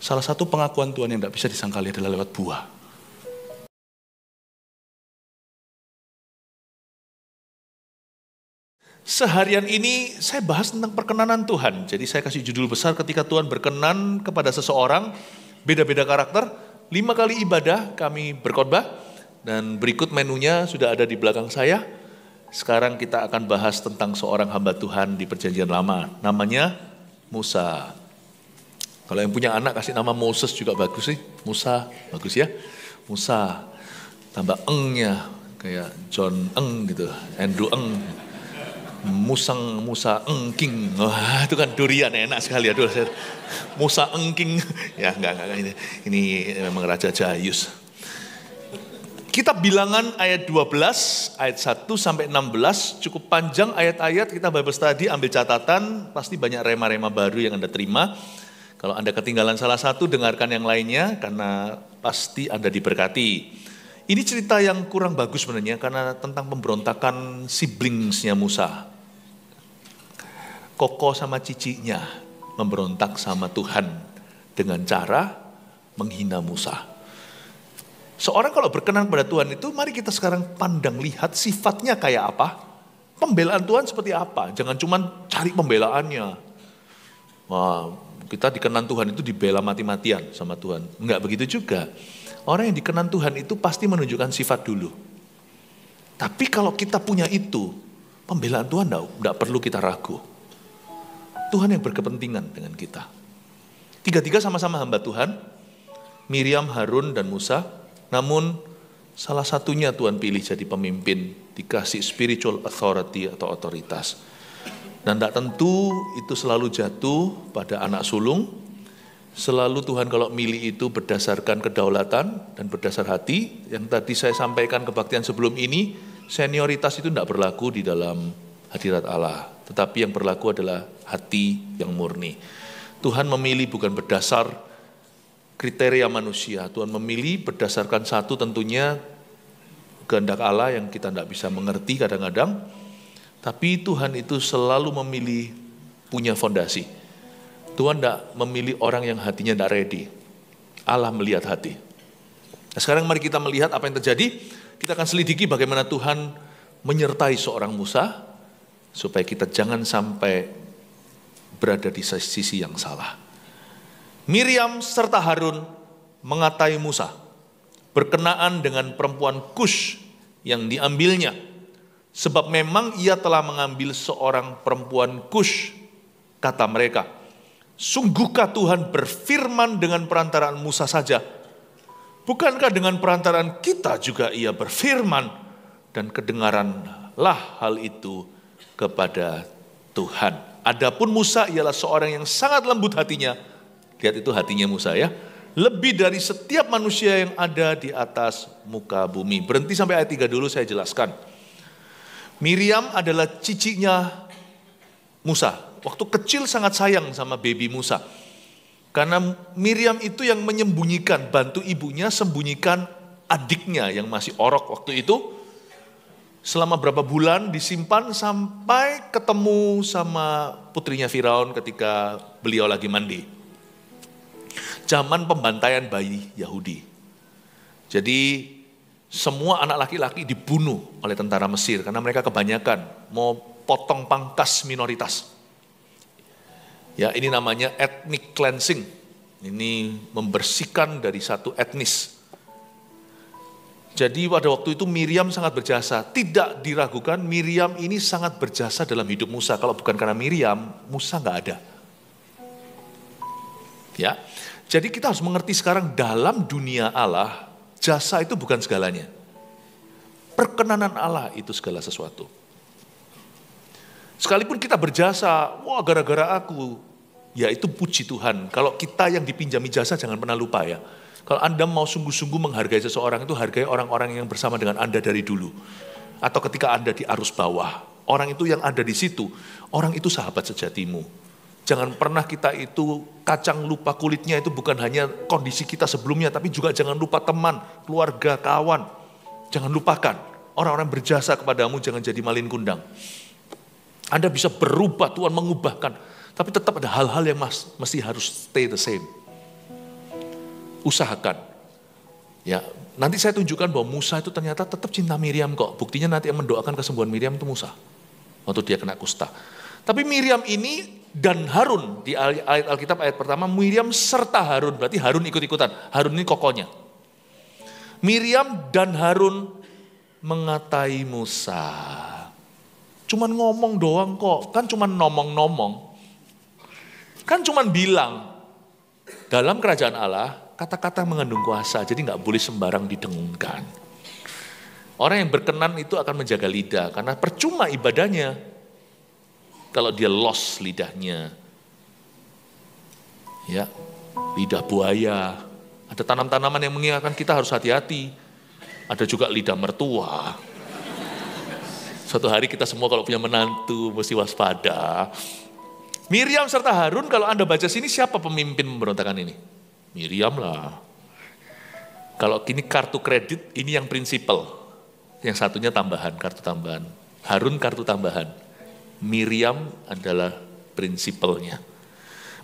Salah satu pengakuan Tuhan yang tidak bisa disangkali adalah lewat buah. Seharian ini saya bahas tentang perkenanan Tuhan. Jadi saya kasih judul besar ketika Tuhan berkenan kepada seseorang, beda-beda karakter, 5 kali ibadah kami berkhotbah, dan berikut menunya sudah ada di belakang saya. Sekarang kita akan bahas tentang seorang hamba Tuhan di Perjanjian Lama, namanya Musa. Kalau yang punya anak kasih nama Moses juga bagus sih, Musa, bagus ya. Musa, tambah engnya, kayak John Eng gitu, Andrew Eng. Musa Engking, wah itu kan durian enak sekali ya. Musa Engking, ya enggak ini memang Raja Jayus. Kitab Bilangan ayat 12, ayat 1 sampai 16, cukup panjang ayat-ayat, kita Bible study, ambil catatan, pasti banyak rema-rema baru yang Anda terima. Kalau Anda ketinggalan salah satu, dengarkan yang lainnya, karena pasti Anda diberkati. Ini cerita yang kurang bagus sebenarnya, karena tentang pemberontakan siblingsnya Musa. Koko sama cicinya memberontak sama Tuhan dengan cara menghina Musa. Seorang kalau berkenan kepada Tuhan itu, mari kita sekarang pandang lihat sifatnya kayak apa. Pembelaan Tuhan seperti apa. Jangan cuma cari pembelaannya. Wah, kita dikenan Tuhan itu dibela mati-matian sama Tuhan. Enggak begitu juga. Orang yang dikenan Tuhan itu pasti menunjukkan sifat dulu. Tapi kalau kita punya itu, pembelaan Tuhan enggak perlu kita ragu. Tuhan yang berkepentingan dengan kita. Tiga-tiga sama-sama hamba Tuhan, Miriam, Harun, dan Musa. Namun salah satunya Tuhan pilih jadi pemimpin, dikasih spiritual authority atau otoritas. Dan tidak tentu itu selalu jatuh pada anak sulung. Selalu Tuhan kalau milih itu berdasarkan kedaulatan dan berdasar hati. Yang tadi saya sampaikan kebaktian sebelum ini, senioritas itu tidak berlaku di dalam hadirat Allah. Tetapi yang berlaku adalah hati yang murni. Tuhan memilih bukan berdasar kriteria manusia. Tuhan memilih berdasarkan satu tentunya kehendak Allah yang kita tidak bisa mengerti kadang-kadang. Tapi Tuhan itu selalu memilih punya fondasi. Tuhan tidak memilih orang yang hatinya tidak ready. Allah melihat hati. Nah, sekarang mari kita melihat apa yang terjadi. Kita akan selidiki bagaimana Tuhan menyertai seorang Musa, supaya kita jangan sampai berada di sisi yang salah. Miriam serta Harun mengatai Musa berkenaan dengan perempuan Kush yang diambilnya, sebab memang ia telah mengambil seorang perempuan Kush. Kata mereka, sungguhkah Tuhan berfirman dengan perantaraan Musa saja? Bukankah dengan perantaraan kita juga ia berfirman? Dan kedengaranlah hal itu kepada Tuhan. Adapun Musa ialah seorang yang sangat lembut hatinya. Lihat itu hatinya Musa ya. Lebih dari setiap manusia yang ada di atas muka bumi. Berhenti sampai ayat 3 dulu, saya jelaskan. Miriam adalah cicinya Musa. Waktu kecil sangat sayang sama baby Musa. Karena Miriam itu yang menyembunyikan, bantu ibunya sembunyikan adiknya yang masih orok waktu itu. Selama berapa bulan disimpan sampai ketemu sama putrinya Firaun ketika beliau lagi mandi. Zaman pembantaian bayi Yahudi. Jadi semua anak laki-laki dibunuh oleh tentara Mesir karena mereka kebanyakan mau potong pangkas minoritas. Ya, ini namanya ethnic cleansing. Ini membersihkan dari satu etnis. Jadi pada waktu itu Miriam sangat berjasa. Tidak diragukan Miriam ini sangat berjasa dalam hidup Musa. Kalau bukan karena Miriam, Musa nggak ada. Ya, jadi kita harus mengerti sekarang dalam dunia Allah, jasa itu bukan segalanya. Perkenanan Allah itu segala sesuatu. Sekalipun kita berjasa, wah gara-gara aku, ya itu puji Tuhan. Kalau kita yang dipinjami jasa jangan pernah lupa ya. Kalau Anda mau sungguh-sungguh menghargai seseorang itu hargai orang-orang yang bersama dengan Anda dari dulu. Atau ketika Anda di arus bawah. Orang itu yang ada di situ, orang itu sahabat sejatimu. Jangan pernah kita itu kacang lupa kulitnya itu bukan hanya kondisi kita sebelumnya, tapi juga jangan lupa teman, keluarga, kawan. Jangan lupakan, orang-orang berjasa kepadamu jangan jadi malin kundang. Anda bisa berubah, Tuhan mengubahkan. Tapi tetap ada hal-hal yang mesti harus stay the same. usahakan. Ya, nanti saya tunjukkan bahwa Musa itu ternyata tetap cinta Miriam kok. Buktinya nanti yang mendoakan kesembuhan Miriam itu Musa. Waktu dia kena kusta. Tapi Miriam ini dan Harun, di ayat Alkitab ayat pertama, Miriam serta Harun, berarti Harun ikut-ikutan. Harun ini kokohnya. Miriam dan Harun mengatai Musa. Cuman ngomong doang kok, kan cuman nomong-nomong. Kan cuman bilang, dalam kerajaan Allah, kata-kata mengandung kuasa, jadi nggak boleh sembarang didengungkan. Orang yang berkenan itu akan menjaga lidah, karena percuma ibadahnya kalau dia lost lidahnya. Ya, lidah buaya. Ada tanam-tanaman yang mengingatkan kita harus hati-hati. Ada juga lidah mertua. Suatu hari kita semua kalau punya menantu mesti waspada. Miriam serta Harun, kalau Anda baca sini, siapa pemimpin pemberontakan ini? Miriam lah. Kalau kini kartu kredit, ini yang prinsipal. Yang satunya tambahan, kartu tambahan. Harun kartu tambahan. Miriam adalah prinsipalnya.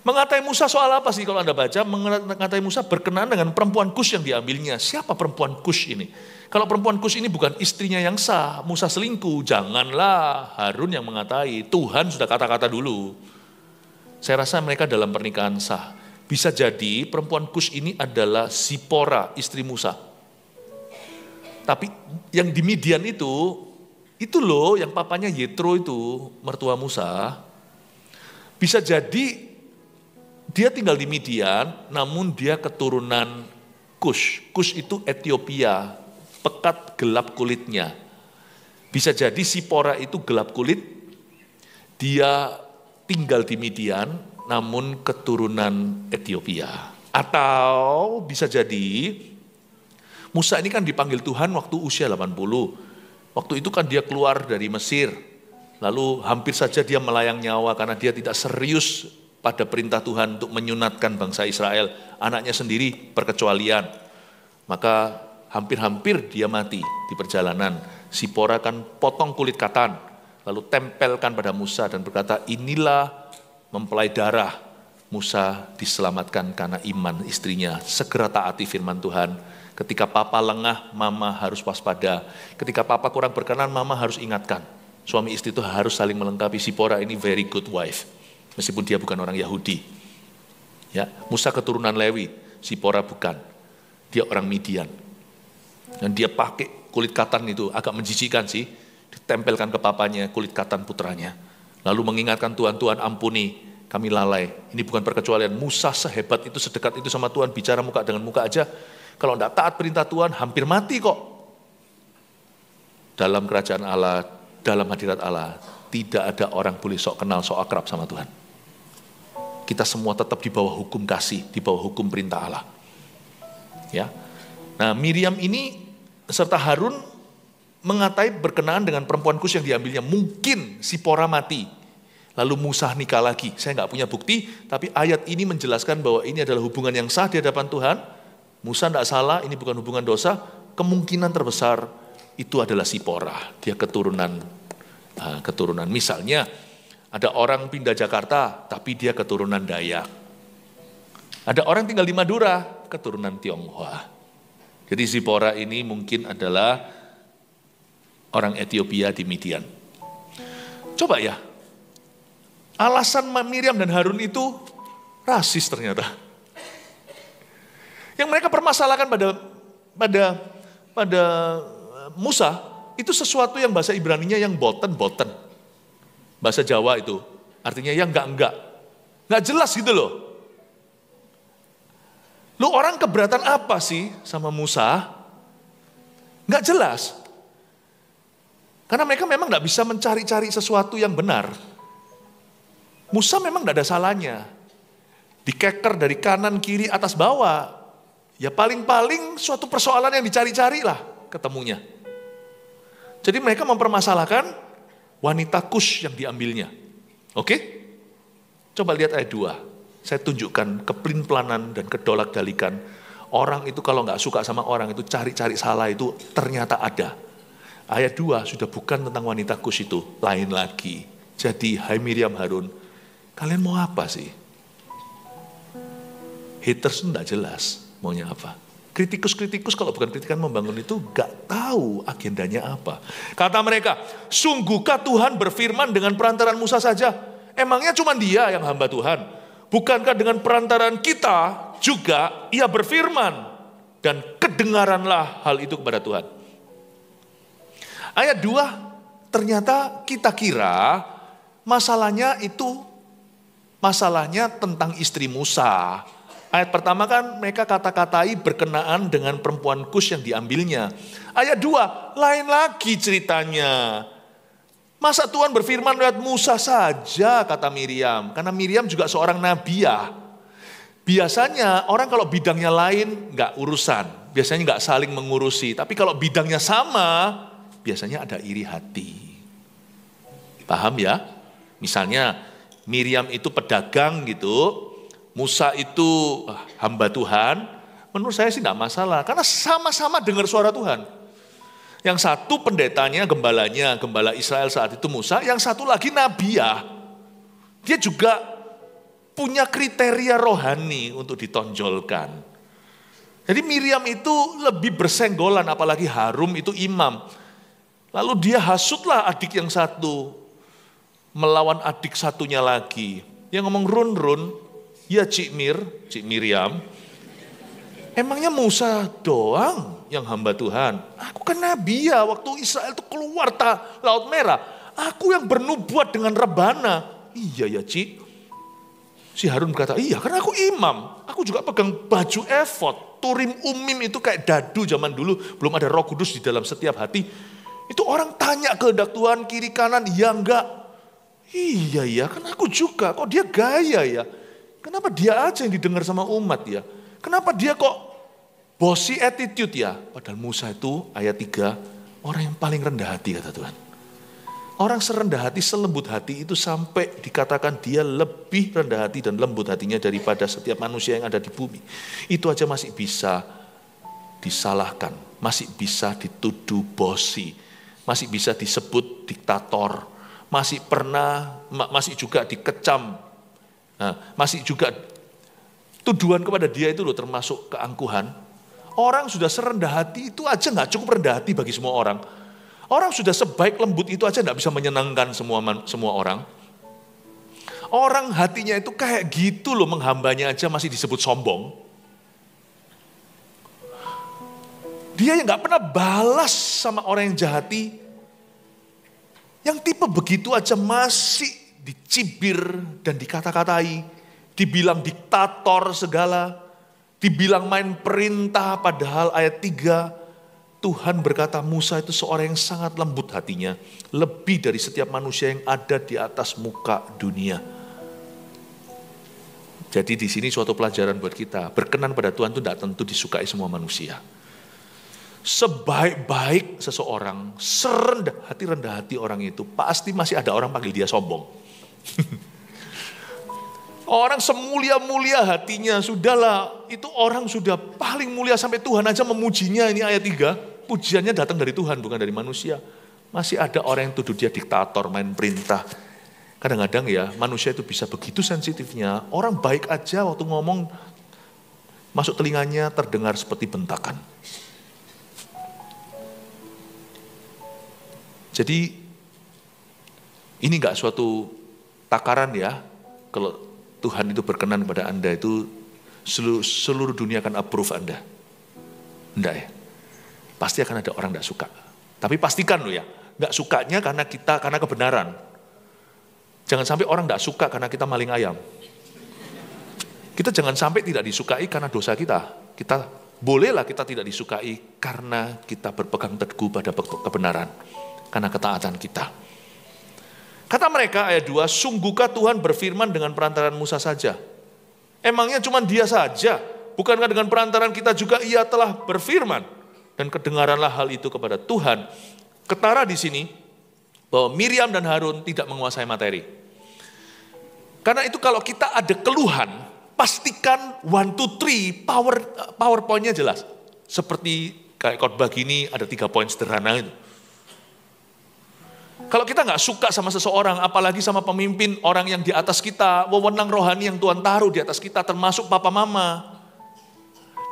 Mengatai Musa soal apa sih kalau Anda baca? Mengatai Musa berkenaan dengan perempuan Kus yang diambilnya. Siapa perempuan Kus ini? Kalau perempuan Kus ini bukan istrinya yang sah, Musa selingkuh, janganlah Harun yang mengatai. Tuhan sudah kata-kata dulu. Saya rasa mereka dalam pernikahan sah. Bisa jadi perempuan Kus ini adalah Zipora, istri Musa. Tapi yang di Midian itu loh yang papanya Yetro itu, mertua Musa. Bisa jadi dia tinggal di Midian, namun dia keturunan Kus. Kus itu Ethiopia, pekat gelap kulitnya. Bisa jadi Zipora itu gelap kulit, dia tinggal di Midian, namun keturunan Ethiopia. Atau bisa jadi Musa ini kan dipanggil Tuhan waktu usia 80. Waktu itu kan dia keluar dari Mesir, lalu hampir saja dia melayang nyawa karena dia tidak serius pada perintah Tuhan untuk menyunatkan bangsa Israel. Anaknya sendiri perkecualian. Maka hampir-hampir dia mati di perjalanan. Zipora kan potong kulit katan, lalu tempelkan pada Musa dan berkata, inilah mempelai darah. Musa diselamatkan karena iman istrinya. Segera taati firman Tuhan. Ketika papa lengah, mama harus waspada. Ketika papa kurang berkenan, mama harus ingatkan. Suami istri itu harus saling melengkapi. Zipora ini very good wife. Meskipun dia bukan orang Yahudi. Ya, Musa keturunan Lewi, Zipora bukan. Dia orang Midian. Dan dia pakai kulit katan itu, agak menjijikkan sih. Ditempelkan ke papanya kulit katan putranya. Lalu mengingatkan Tuhan, Tuhan ampuni, kami lalai. Ini bukan perkecualian. Musa sehebat itu, sedekat itu sama Tuhan, bicara muka dengan muka aja. Kalau tidak taat perintah Tuhan, hampir mati kok. Dalam kerajaan Allah, dalam hadirat Allah, tidak ada orang boleh sok kenal, sok akrab sama Tuhan. Kita semua tetap di bawah hukum kasih, di bawah hukum perintah Allah. Ya. Nah, Miriam ini serta Harun mengatai berkenaan dengan perempuan Kus yang diambilnya. Mungkin Zipora mati, lalu Musa nikah lagi. Saya nggak punya bukti, tapi ayat ini menjelaskan bahwa ini adalah hubungan yang sah di hadapan Tuhan. Musa tidak salah, ini bukan hubungan dosa. Kemungkinan terbesar itu adalah Zipora. Dia keturunan. Misalnya ada orang pindah Jakarta, tapi dia keturunan Dayak. Ada orang tinggal di Madura, keturunan Tionghoa. Jadi Zipora ini mungkin adalah orang Ethiopia di Midian. Coba ya, alasan Miriam dan Harun itu rasis ternyata. Yang mereka permasalahkan pada Musa, itu sesuatu yang bahasa Ibraninya yang boten. Bahasa Jawa itu, artinya yang enggak. Enggak jelas gitu loh. Lu orang keberatan apa sih sama Musa? Enggak jelas. Karena mereka memang enggak bisa mencari-cari sesuatu yang benar. Musa memang enggak ada salahnya. Dikeker dari kanan, kiri, atas, bawah. Ya paling-paling suatu persoalan yang dicari-cari lah ketemunya. Jadi mereka mempermasalahkan wanita Kus yang diambilnya. Oke? Coba lihat ayat 2. Saya tunjukkan kepelin-pelanan dan kedolak-dalikan. Orang itu kalau nggak suka sama orang itu cari-cari salah itu ternyata ada. Ayat 2 sudah bukan tentang wanita Kus itu. Lain lagi. Jadi hai Miriam Harun, kalian mau apa sih? Haters itu nggak jelas. maunya apa. Kritikus-kritikus kalau bukan kritikan membangun itu gak tahu agendanya apa. Kata mereka, sungguhkah Tuhan berfirman dengan perantaran Musa saja? Emangnya cuma dia yang hamba Tuhan? Bukankah dengan perantaran kita juga ia berfirman? Dan kedengaranlah hal itu kepada Tuhan. Ayat 2, ternyata kita kira masalahnya tentang istri Musa. Ayat pertama kan mereka kata-katai berkenaan dengan perempuan Kus yang diambilnya. Ayat 2, lain lagi ceritanya. Masa Tuhan berfirman lewat Musa saja, kata Miriam. Karena Miriam juga seorang nabiah. Biasanya orang kalau bidangnya lain nggak urusan. Biasanya nggak saling mengurusi. Tapi kalau bidangnya sama, biasanya ada iri hati. Paham ya? Misalnya Miriam itu pedagang gitu. Musa itu hamba Tuhan, menurut saya sih tidak masalah. Karena sama-sama dengar suara Tuhan. Yang satu pendetanya, gembala Israel saat itu Musa. Yang satu lagi nabiah. Dia juga punya kriteria rohani untuk ditonjolkan. Jadi Miriam itu lebih bersenggolan, apalagi Harum itu imam. Lalu dia hasutlah adik yang satu, melawan adik satunya lagi. Dia ngomong, Run, ya Cik Miriam, emangnya Musa doang yang hamba Tuhan? Aku kan nabi ya, waktu Israel itu keluar Laut Merah. Aku yang bernubuat dengan rebana. Iya ya Cik. Si Harun berkata, iya karena aku imam. Aku juga pegang baju efod. Turim umim itu kayak dadu zaman dulu. Belum ada Roh Kudus di dalam setiap hati. Itu orang tanya kehendak Tuhan kiri kanan, ya enggak. Iya ya, kan aku juga. Kok dia gaya ya? Kenapa dia aja yang didengar sama umat ya? Kenapa dia kok bossy attitude ya? Padahal Musa itu ayat 3, orang yang paling rendah hati kata Tuhan. Orang serendah hati, selembut hati itu sampai dikatakan dia lebih rendah hati dan lembut hatinya daripada setiap manusia yang ada di bumi. Itu aja masih bisa disalahkan, masih bisa dituduh bossy, masih bisa disebut diktator, masih juga dikecam. Nah, masih juga tuduhan kepada dia itu loh termasuk keangkuhan. Orang sudah serendah hati itu aja gak cukup rendah hati bagi semua orang. Orang sudah sebaik lembut itu aja gak bisa menyenangkan semua orang. Orang hatinya itu kayak gitu loh, menghambanya aja masih disebut sombong. Dia yang gak pernah balas sama orang yang jahati. Yang tipe begitu aja masih dicibir dan dikata-katai, dibilang diktator segala, dibilang main perintah, padahal ayat 3, Tuhan berkata Musa itu seorang yang sangat lembut hatinya, lebih dari setiap manusia yang ada di atas muka dunia. Jadi di sini suatu pelajaran buat kita, berkenan pada Tuhan itu tidak tentu disukai semua manusia. Sebaik-baik seseorang, rendah hati orang itu, pasti masih ada orang panggil dia sombong. Orang semulia-mulia hatinya, sudahlah, itu orang sudah paling mulia sampai Tuhan aja memujinya, ini ayat 3, pujiannya datang dari Tuhan bukan dari manusia. Masih ada orang yang tuduh dia diktator, main perintah. Kadang-kadang ya manusia itu bisa begitu sensitifnya, orang baik aja waktu ngomong masuk telinganya terdengar seperti bentakan. Jadi ini gak suatu takaran ya, kalau Tuhan itu berkenan pada Anda itu seluruh dunia akan approve Anda. Enggak ya, pasti akan ada orang gak suka. Tapi pastikan loh ya, gak sukanya karena kebenaran. Jangan sampai orang gak suka karena kita maling ayam. Kita jangan sampai tidak disukai karena dosa kita. Bolehlah kita tidak disukai karena kita berpegang teguh pada kebenaran. Karena ketaatan kita. Kata mereka ayat 2, sungguhkah Tuhan berfirman dengan perantaran Musa saja? Emangnya cuma dia saja? Bukankah dengan perantaran kita juga ia telah berfirman? Dan kedengaranlah hal itu kepada Tuhan. Ketara di sini bahwa Miriam dan Harun tidak menguasai materi. Karena itu kalau kita ada keluhan, pastikan 1, 2, 3 PowerPoint-nya jelas. Seperti kayak khotbah gini ada 3 poin sederhana itu. Kalau kita nggak suka sama seseorang, apalagi sama pemimpin, orang yang di atas kita, wewenang rohani yang Tuhan taruh di atas kita, termasuk papa mama.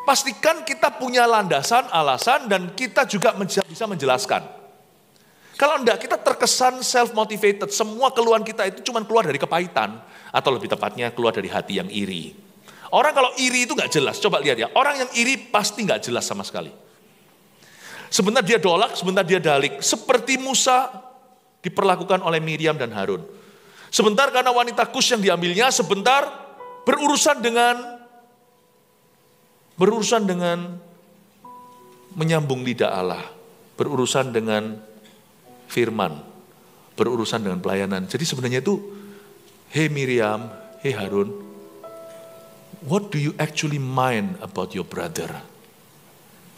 pastikan kita punya landasan, alasan, dan kita juga bisa menjelaskan. Kalau enggak, kita terkesan self-motivated. Semua keluhan kita itu cuma keluar dari kepahitan. Atau lebih tepatnya keluar dari hati yang iri. Orang kalau iri itu nggak jelas. Coba lihat ya, orang yang iri pasti nggak jelas sama sekali. Sebentar dia dolak, sebentar dia dalik. Seperti Musa diperlakukan oleh Miriam dan Harun. Sebentar karena wanita Kus yang diambilnya, sebentar berurusan dengan menyambung lidah Allah. Berurusan dengan firman. Berurusan dengan pelayanan. Jadi sebenarnya itu, hey Miriam, hey Harun, what do you actually mind about your brother?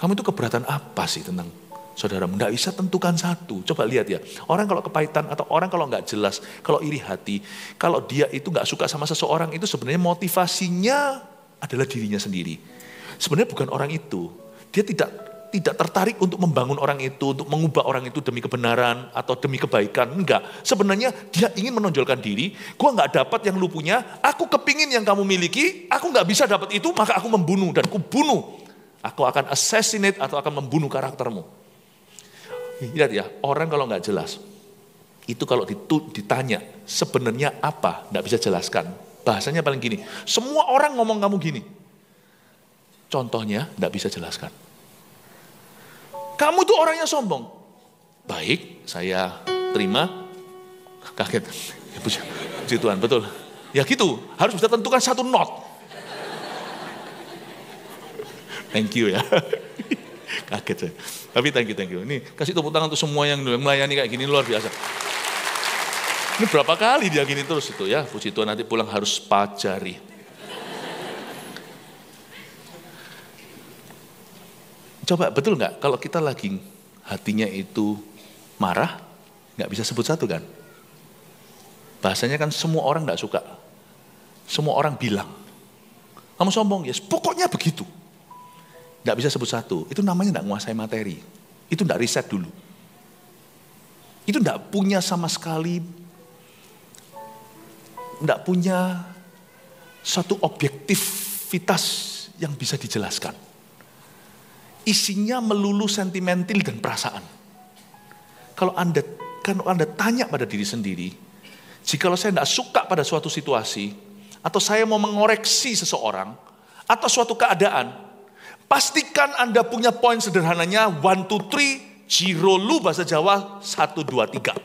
Kamu itu keberatan apa sih tentang saudaramu? Nggak bisa tentukan satu. Coba lihat ya, orang kalau kepahitan atau orang kalau nggak jelas, kalau iri hati, kalau dia itu nggak suka sama seseorang, itu sebenarnya motivasinya adalah dirinya sendiri. Sebenarnya bukan orang itu. Dia tidak tertarik untuk membangun orang itu, untuk mengubah orang itu demi kebenaran atau demi kebaikan. Enggak. Sebenarnya dia ingin menonjolkan diri. Gua nggak dapat yang lu punya, aku kepingin yang kamu miliki, aku nggak bisa dapat itu, maka aku membunuh dan aku bunuh. Aku akan assassinate atau akan membunuh karaktermu. Lihat ya, orang kalau nggak jelas, itu kalau ditanya sebenarnya apa, nggak bisa jelaskan. Bahasanya paling gini, semua orang ngomong kamu gini. Contohnya nggak bisa jelaskan. Kamu tuh orangnya sombong. Baik, saya terima. Kaget. Ya, puji Tuhan, betul. Ya gitu, harus bisa tentukan satu not. Thank you ya. Kaget saya. Tapi thank you. Ini kasih tepuk tangan untuk semua yang melayani kayak gini, luar biasa. Ini berapa kali dia gini terus itu ya. Puji Tuhan, nanti pulang harus pajari. Coba betul nggak kalau kita lagi hatinya itu marah, nggak bisa sebut satu kan? Bahasanya kan semua orang nggak suka. Semua orang bilang, kamu sombong, yes, pokoknya begitu. Nggak bisa sebut satu, itu namanya nggak menguasai materi. Itu nggak riset dulu. Itu nggak punya sama sekali, nggak punya satu objektivitas yang bisa dijelaskan. Isinya melulu sentimental dan perasaan. Kalau Anda tanya pada diri sendiri, jikalau saya nggak suka pada suatu situasi, atau saya mau mengoreksi seseorang, atau suatu keadaan, pastikan Anda punya poin sederhananya, 1, 2, 3, jirolu bahasa Jawa, 1, 2, 3.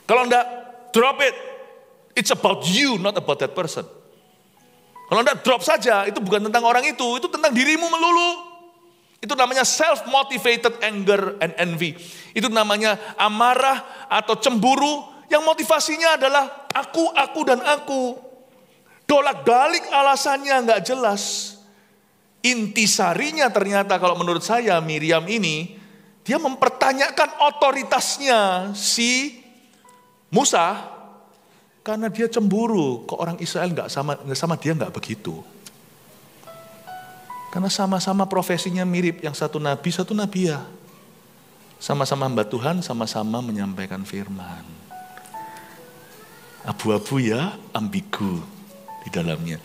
Kalau enggak, drop it. It's about you, not about that person. Kalau enggak, drop saja. Itu bukan tentang orang itu tentang dirimu melulu. Itu namanya self-motivated anger and envy. Itu namanya amarah atau cemburu yang motivasinya adalah aku, dan aku. Dolak-dalik alasannya enggak jelas. Intisarinya ternyata kalau menurut saya Miriam ini, dia mempertanyakan otoritasnya si Musa karena dia cemburu kok orang Israel nggak sama dia nggak begitu. Karena sama-sama profesinya mirip, yang satu nabi ya. Sama-sama hamba Tuhan, sama-sama menyampaikan firman. Abu-abu ya, ambigu di dalamnya.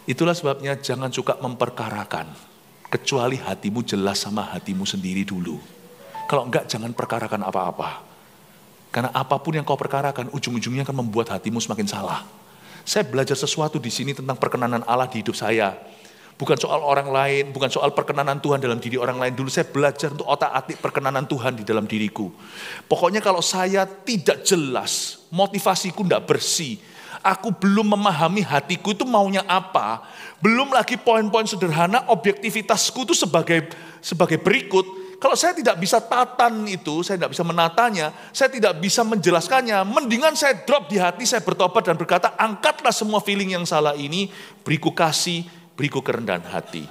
Itulah sebabnya jangan suka memperkarakan. Kecuali hatimu jelas sama hatimu sendiri dulu. Kalau enggak, jangan perkarakan apa-apa. Karena apapun yang kau perkarakan, ujung-ujungnya akan membuat hatimu semakin salah. Saya belajar sesuatu di sini tentang perkenanan Allah di hidup saya. Bukan soal orang lain, bukan soal perkenanan Tuhan dalam diri orang lain. Dulu saya belajar untuk otak-atik perkenanan Tuhan di dalam diriku. Pokoknya kalau saya tidak jelas, motivasiku tidak bersih, aku belum memahami hatiku itu maunya apa. Belum lagi poin-poin sederhana, objektivitasku itu sebagai berikut. Kalau saya tidak bisa tatan itu, saya tidak bisa menatanya, saya tidak bisa menjelaskannya, mendingan saya drop di hati, saya bertobat dan berkata, angkatlah semua feeling yang salah ini, beriku kasih, beriku kerendahan hati.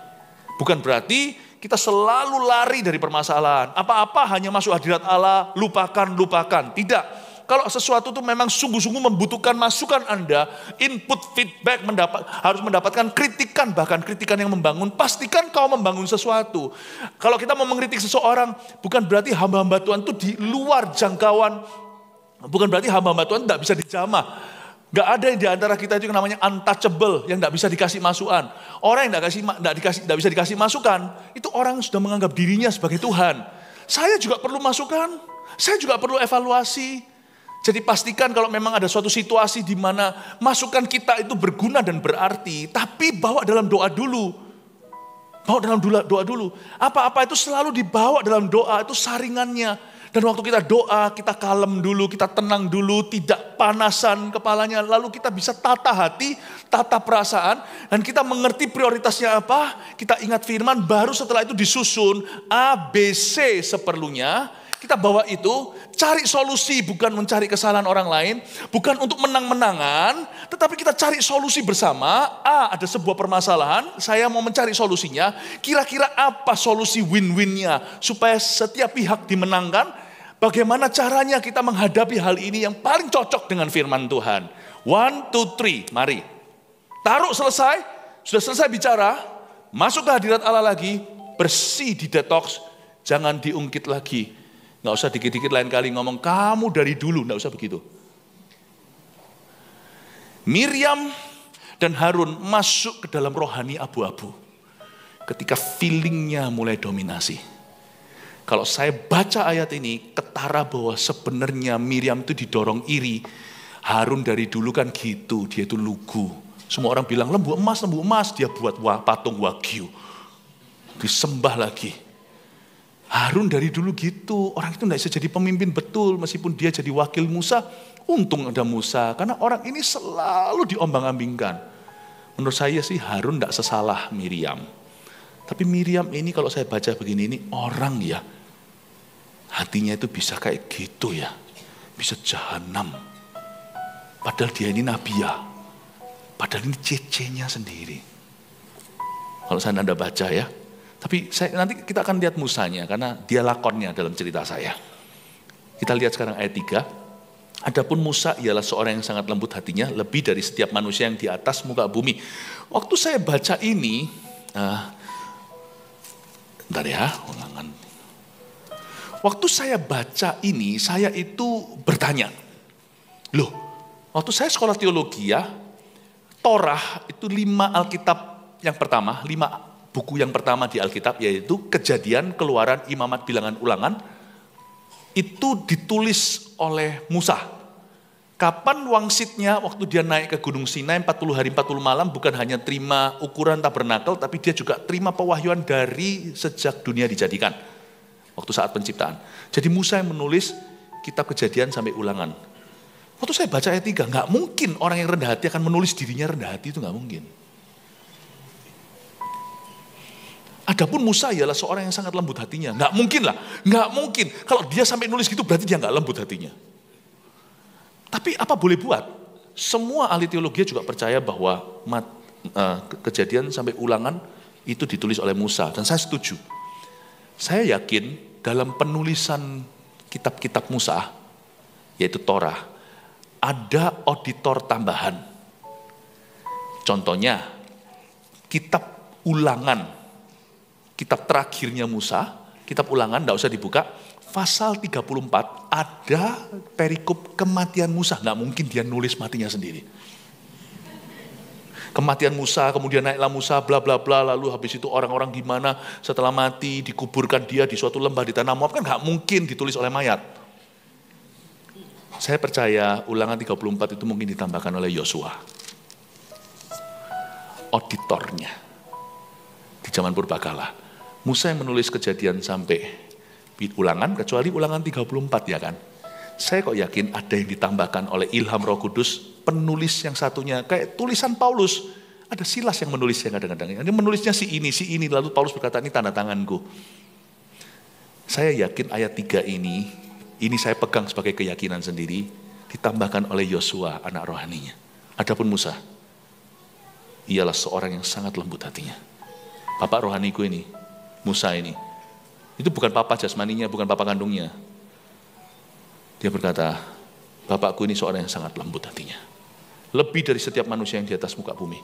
Bukan berarti kita selalu lari dari permasalahan. Apa-apa hanya masuk hadirat Allah, lupakan. Tidak. Kalau sesuatu itu memang sungguh-sungguh membutuhkan masukan Anda, input, feedback, harus mendapatkan kritikan, bahkan kritikan yang membangun, pastikan kau membangun sesuatu. Kalau kita mau mengkritik seseorang, bukan berarti hamba-hamba Tuhan itu di luar jangkauan, bukan berarti hamba-hamba Tuhan tidak bisa dijamah. Gak ada yang di antara kita itu yang namanya untouchable, yang gak bisa dikasih masukan. Orang yang gak bisa dikasih masukan, itu orang yang sudah menganggap dirinya sebagai Tuhan. Saya juga perlu masukan, saya juga perlu evaluasi. Jadi pastikan kalau memang ada suatu situasi di mana masukan kita itu berguna dan berarti, tapi bawa dalam doa dulu. Bawa dalam doa dulu. Apa-apa itu selalu dibawa dalam doa, itu saringannya. Dan waktu kita doa, kita kalem dulu, kita tenang dulu, tidak panasan kepalanya. Lalu kita bisa tata hati, tata perasaan, dan kita mengerti prioritasnya apa. Kita ingat firman, baru setelah itu disusun A, B, C seperlunya. Kita bawa itu, cari solusi, bukan mencari kesalahan orang lain, bukan untuk menang-menangan, tetapi kita cari solusi bersama. A, ada sebuah permasalahan, saya mau mencari solusinya, kira-kira apa solusi win-winnya, supaya setiap pihak dimenangkan. Bagaimana caranya kita menghadapi hal ini yang paling cocok dengan firman Tuhan. 1, 2, 3, mari. Taruh selesai, sudah selesai bicara, masuk ke hadirat Allah lagi, bersih di detox, jangan diungkit lagi. Nggak usah dikit-dikit lain kali ngomong, kamu dari dulu, nggak usah begitu. Miriam dan Harun masuk ke dalam rohani abu-abu. Ketika feelingnya mulai dominasi. Kalau saya baca ayat ini, ketara bahwa sebenarnya Miriam itu didorong iri. Harun dari dulu kan gitu, dia itu lugu. Semua orang bilang lembu emas, dia buat patung wagyu. Disembah lagi. Harun dari dulu gitu, orang itu tidak bisa jadi pemimpin betul, meskipun dia jadi wakil Musa. Untung ada Musa, karena orang ini selalu diombang-ambingkan. Menurut saya sih Harun tidak sesalah Miriam. Tapi Miriam ini kalau saya baca begini, ini orang ya, hatinya itu bisa kayak gitu ya, bisa jahanam. Padahal dia ini nabiya, padahal ini cecenya sendiri. Kalau saya Anda baca ya, tapi nanti kita akan lihat Musanya, karena dia lakonnya dalam cerita saya. Kita lihat sekarang ayat 3. Adapun Musa ialah seorang yang sangat lembut hatinya, lebih dari setiap manusia yang di atas muka bumi. Waktu saya baca ini, bentar ya, ulangan. Waktu saya baca ini, saya itu bertanya, loh, waktu saya sekolah teologi ya, Torah itu 5 Alkitab yang pertama, 5 buku yang pertama di Alkitab, yaitu Kejadian, Keluaran, Imamat, Bilangan, Ulangan, itu ditulis oleh Musa. Kapan wangsitnya waktu dia naik ke Gunung Sinai 40 hari 40 malam, bukan hanya terima ukuran tabernakel, tapi dia juga terima pewahyuan dari sejak dunia dijadikan. Waktu saat penciptaan. Jadi Musa yang menulis kitab Kejadian sampai Ulangan. Waktu saya baca ayat 3, gak mungkin orang yang rendah hati akan menulis dirinya rendah hati, itu gak mungkin. Adapun Musa ialah seorang yang sangat lembut hatinya. Gak mungkin lah, gak mungkin. Kalau dia sampai nulis gitu berarti dia gak lembut hatinya. Tapi apa boleh buat? Semua ahli teologi juga percaya bahwa Kejadian sampai Ulangan itu ditulis oleh Musa. Dan saya setuju. Saya yakin dalam penulisan kitab-kitab Musa, yaitu Torah, ada auditor tambahan. Contohnya, kitab Ulangan, kitab terakhirnya Musa, kitab Ulangan, tidak usah dibuka, pasal 34 ada perikop kematian Musa. Nggak mungkin dia nulis matinya sendiri. Kematian Musa, kemudian naiklah Musa, bla bla bla, lalu habis itu orang-orang gimana setelah mati dikuburkan dia di suatu lembah di tanah Moab, kan nggak mungkin ditulis oleh mayat. Saya percaya Ulangan 34 itu mungkin ditambahkan oleh Yosua, auditornya di zaman purbakala. Musa yang menulis Kejadian sampai Ulangan, kecuali Ulangan 34 ya kan. Saya kok yakin ada yang ditambahkan oleh ilham Roh Kudus, penulis yang satunya, kayak tulisan Paulus. Ada Silas yang menulisnya kadang-kadang. Ini menulisnya si ini, lalu Paulus berkata, ini tanda tanganku. Saya yakin ayat 3 ini saya pegang sebagai keyakinan sendiri, ditambahkan oleh Yosua, anak rohaninya. Adapun Musa, ialah seorang yang sangat lembut hatinya. Bapak rohaniku ini, Musa ini, itu bukan papa jasmaninya, bukan papa kandungnya. Dia berkata, bapakku ini seorang yang sangat lembut hatinya. Lebih dari setiap manusia yang di atas muka bumi.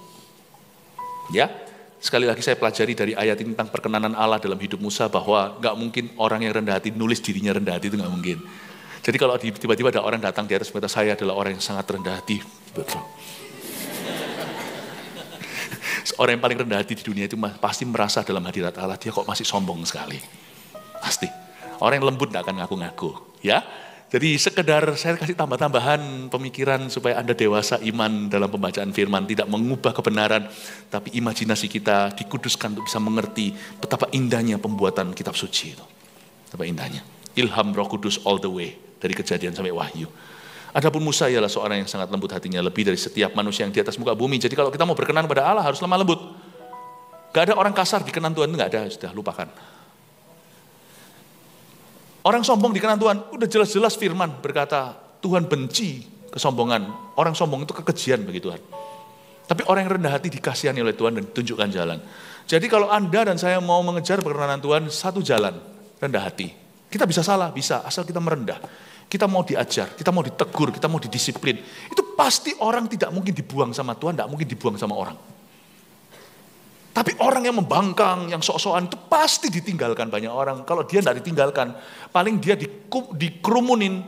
Ya, sekali lagi saya pelajari dari ayat ini tentang perkenanan Allah dalam hidup Musa, bahwa gak mungkin orang yang rendah hati nulis dirinya rendah hati, itu gak mungkin. Jadi kalau tiba-tiba ada orang datang di atas berkata, saya adalah orang yang sangat rendah hati, Betul. Orang yang paling rendah hati di dunia itu pasti merasa dalam hadirat Allah, dia kok masih sombong sekali. Pasti. Orang yang lembut tidak akan ngaku-ngaku. Ya. Jadi sekedar saya kasih tambah-tambahan pemikiran supaya Anda dewasa iman dalam pembacaan firman. Tidak mengubah kebenaran, tapi imajinasi kita dikuduskan untuk bisa mengerti betapa indahnya pembuatan kitab suci itu. Betapa indahnya. Ilham Roh Kudus all the way. Dari Kejadian sampai Wahyu. Adapun Musa ialah seorang yang sangat lembut hatinya, lebih dari setiap manusia yang di atas muka bumi. Jadi kalau kita mau berkenan kepada Allah harus lemah lembut. Gak ada orang kasar dikenan Tuhan, gak ada, sudah lupakan. Orang sombong dikenan Tuhan, udah jelas-jelas firman berkata Tuhan benci kesombongan. Orang sombong itu kekejian bagi Tuhan. Tapi orang yang rendah hati dikasihani oleh Tuhan dan ditunjukkan jalan. Jadi kalau Anda dan saya mau mengejar perkenanan Tuhan, satu jalan, rendah hati. Kita bisa salah, bisa, asal kita merendah. Kita mau diajar, kita mau ditegur, kita mau didisiplin. Itu pasti orang tidak mungkin dibuang sama Tuhan, tidak mungkin dibuang sama orang. Tapi orang yang membangkang, yang sok-sokan itu pasti ditinggalkan banyak orang. Kalau dia tidak ditinggalkan, paling dia dikerumunin,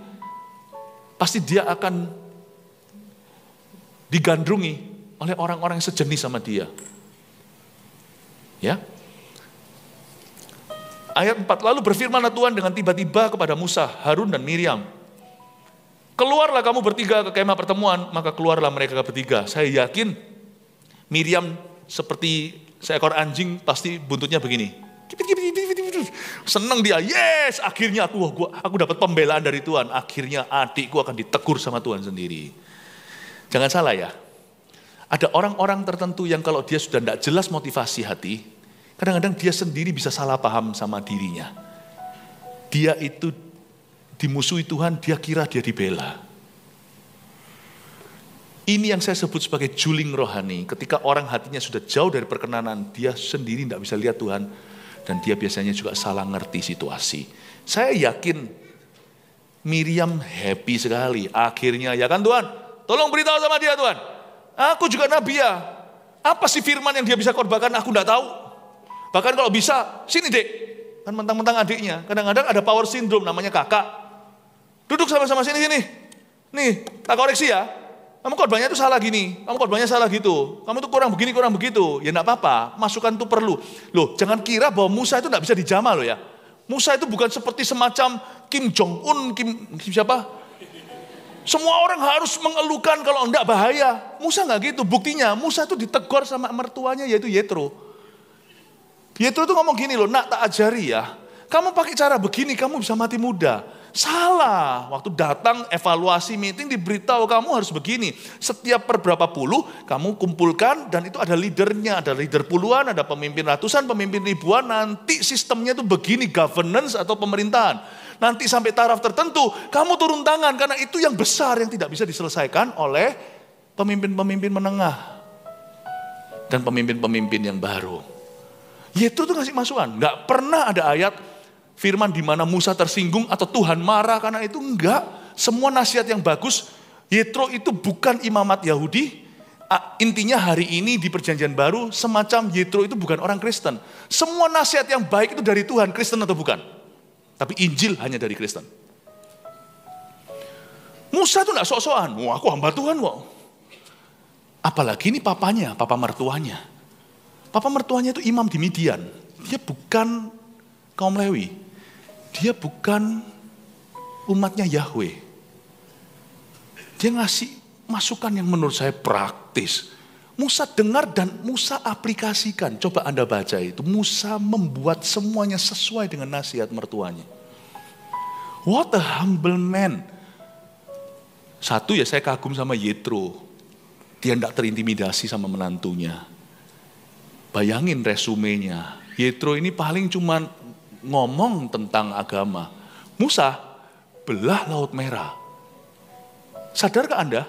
pasti dia akan digandrungi oleh orang-orang yang sejenis sama dia. Ya. Ayat 4, lalu berfirmanlah Tuhan dengan tiba-tiba kepada Musa, Harun dan Miriam. Keluarlah kamu bertiga ke kemah pertemuan, maka keluarlah mereka bertiga. Saya yakin Miriam seperti seekor anjing pasti buntutnya begini. Senang dia, yes, akhirnya aku dapat pembelaan dari Tuhan. Akhirnya adikku akan ditegur sama Tuhan sendiri. Jangan salah ya, ada orang-orang tertentu yang kalau dia sudah tidak jelas motivasi hati, kadang-kadang dia sendiri bisa salah paham sama dirinya. Dia itu dimusuhi Tuhan, dia kira dia dibela. Ini yang saya sebut sebagai juling rohani. Ketika orang hatinya sudah jauh dari perkenanan, dia sendiri tidak bisa lihat Tuhan. Dan dia biasanya juga salah ngerti situasi. Saya yakin Miriam happy sekali. Akhirnya, ya kan Tuhan? Tolong beritahu sama dia Tuhan. Aku juga nabi ya. Apa sih firman yang dia bisa korbankan? Aku tidak tahu. Bahkan kalau bisa, sini dek. Kan mentang-mentang adiknya. Kadang-kadang ada power syndrome namanya kakak. Duduk sama-sama sini. Nih, tak koreksi ya. Kamu korbannya itu salah gini, kamu korbannya salah gitu. Kamu tuh kurang begini, kurang begitu. Ya enggak apa-apa, masukan itu perlu. Loh, jangan kira bahwa Musa itu enggak bisa dijamah loh ya. Musa itu bukan seperti semacam Kim Jong Un, siapa? Semua orang harus mengeluhkan kalau enggak bahaya. Musa enggak gitu, buktinya Musa itu ditegur sama mertuanya yaitu Yetro. Yetro itu ngomong gini loh, nak tak ajari ya. Kamu pakai cara begini, kamu bisa mati muda. Salah, waktu datang evaluasi meeting diberitahu kamu harus begini. Setiap per berapa puluh kamu kumpulkan dan itu ada leadernya. Ada leader puluhan, ada pemimpin ratusan, pemimpin ribuan. Nanti sistemnya itu begini, governance atau pemerintahan. Nanti sampai taraf tertentu kamu turun tangan karena itu yang besar yang tidak bisa diselesaikan oleh pemimpin-pemimpin menengah. Dan pemimpin-pemimpin yang baru. Yaitu tuh ngasih masukan. Gak pernah ada ayat firman di mana Musa tersinggung atau Tuhan marah karena itu enggak. Semua nasihat yang bagus. Yetro itu bukan imamat Yahudi. Intinya hari ini di perjanjian baru semacam Yetro itu bukan orang Kristen. Semua nasihat yang baik itu dari Tuhan, Kristen atau bukan. Tapi Injil hanya dari Kristen. Musa itu enggak sok-sokan. Wah, aku hamba Tuhan kok. Apalagi ini papanya, papa mertuanya. Papa mertuanya itu imam di Midian. Dia bukan kaum Lewi. Dia bukan umatnya Yahweh. Dia ngasih masukan yang menurut saya praktis. Musa dengar dan Musa aplikasikan. Coba Anda baca itu. Musa membuat semuanya sesuai dengan nasihat mertuanya. What a humble man. Satu ya saya kagum sama Yetro. Dia tidak terintimidasi sama menantunya. Bayangin resumenya. Yetro ini paling cuma ngomong tentang agama. Musa belah Laut Merah. Sadarkah Anda?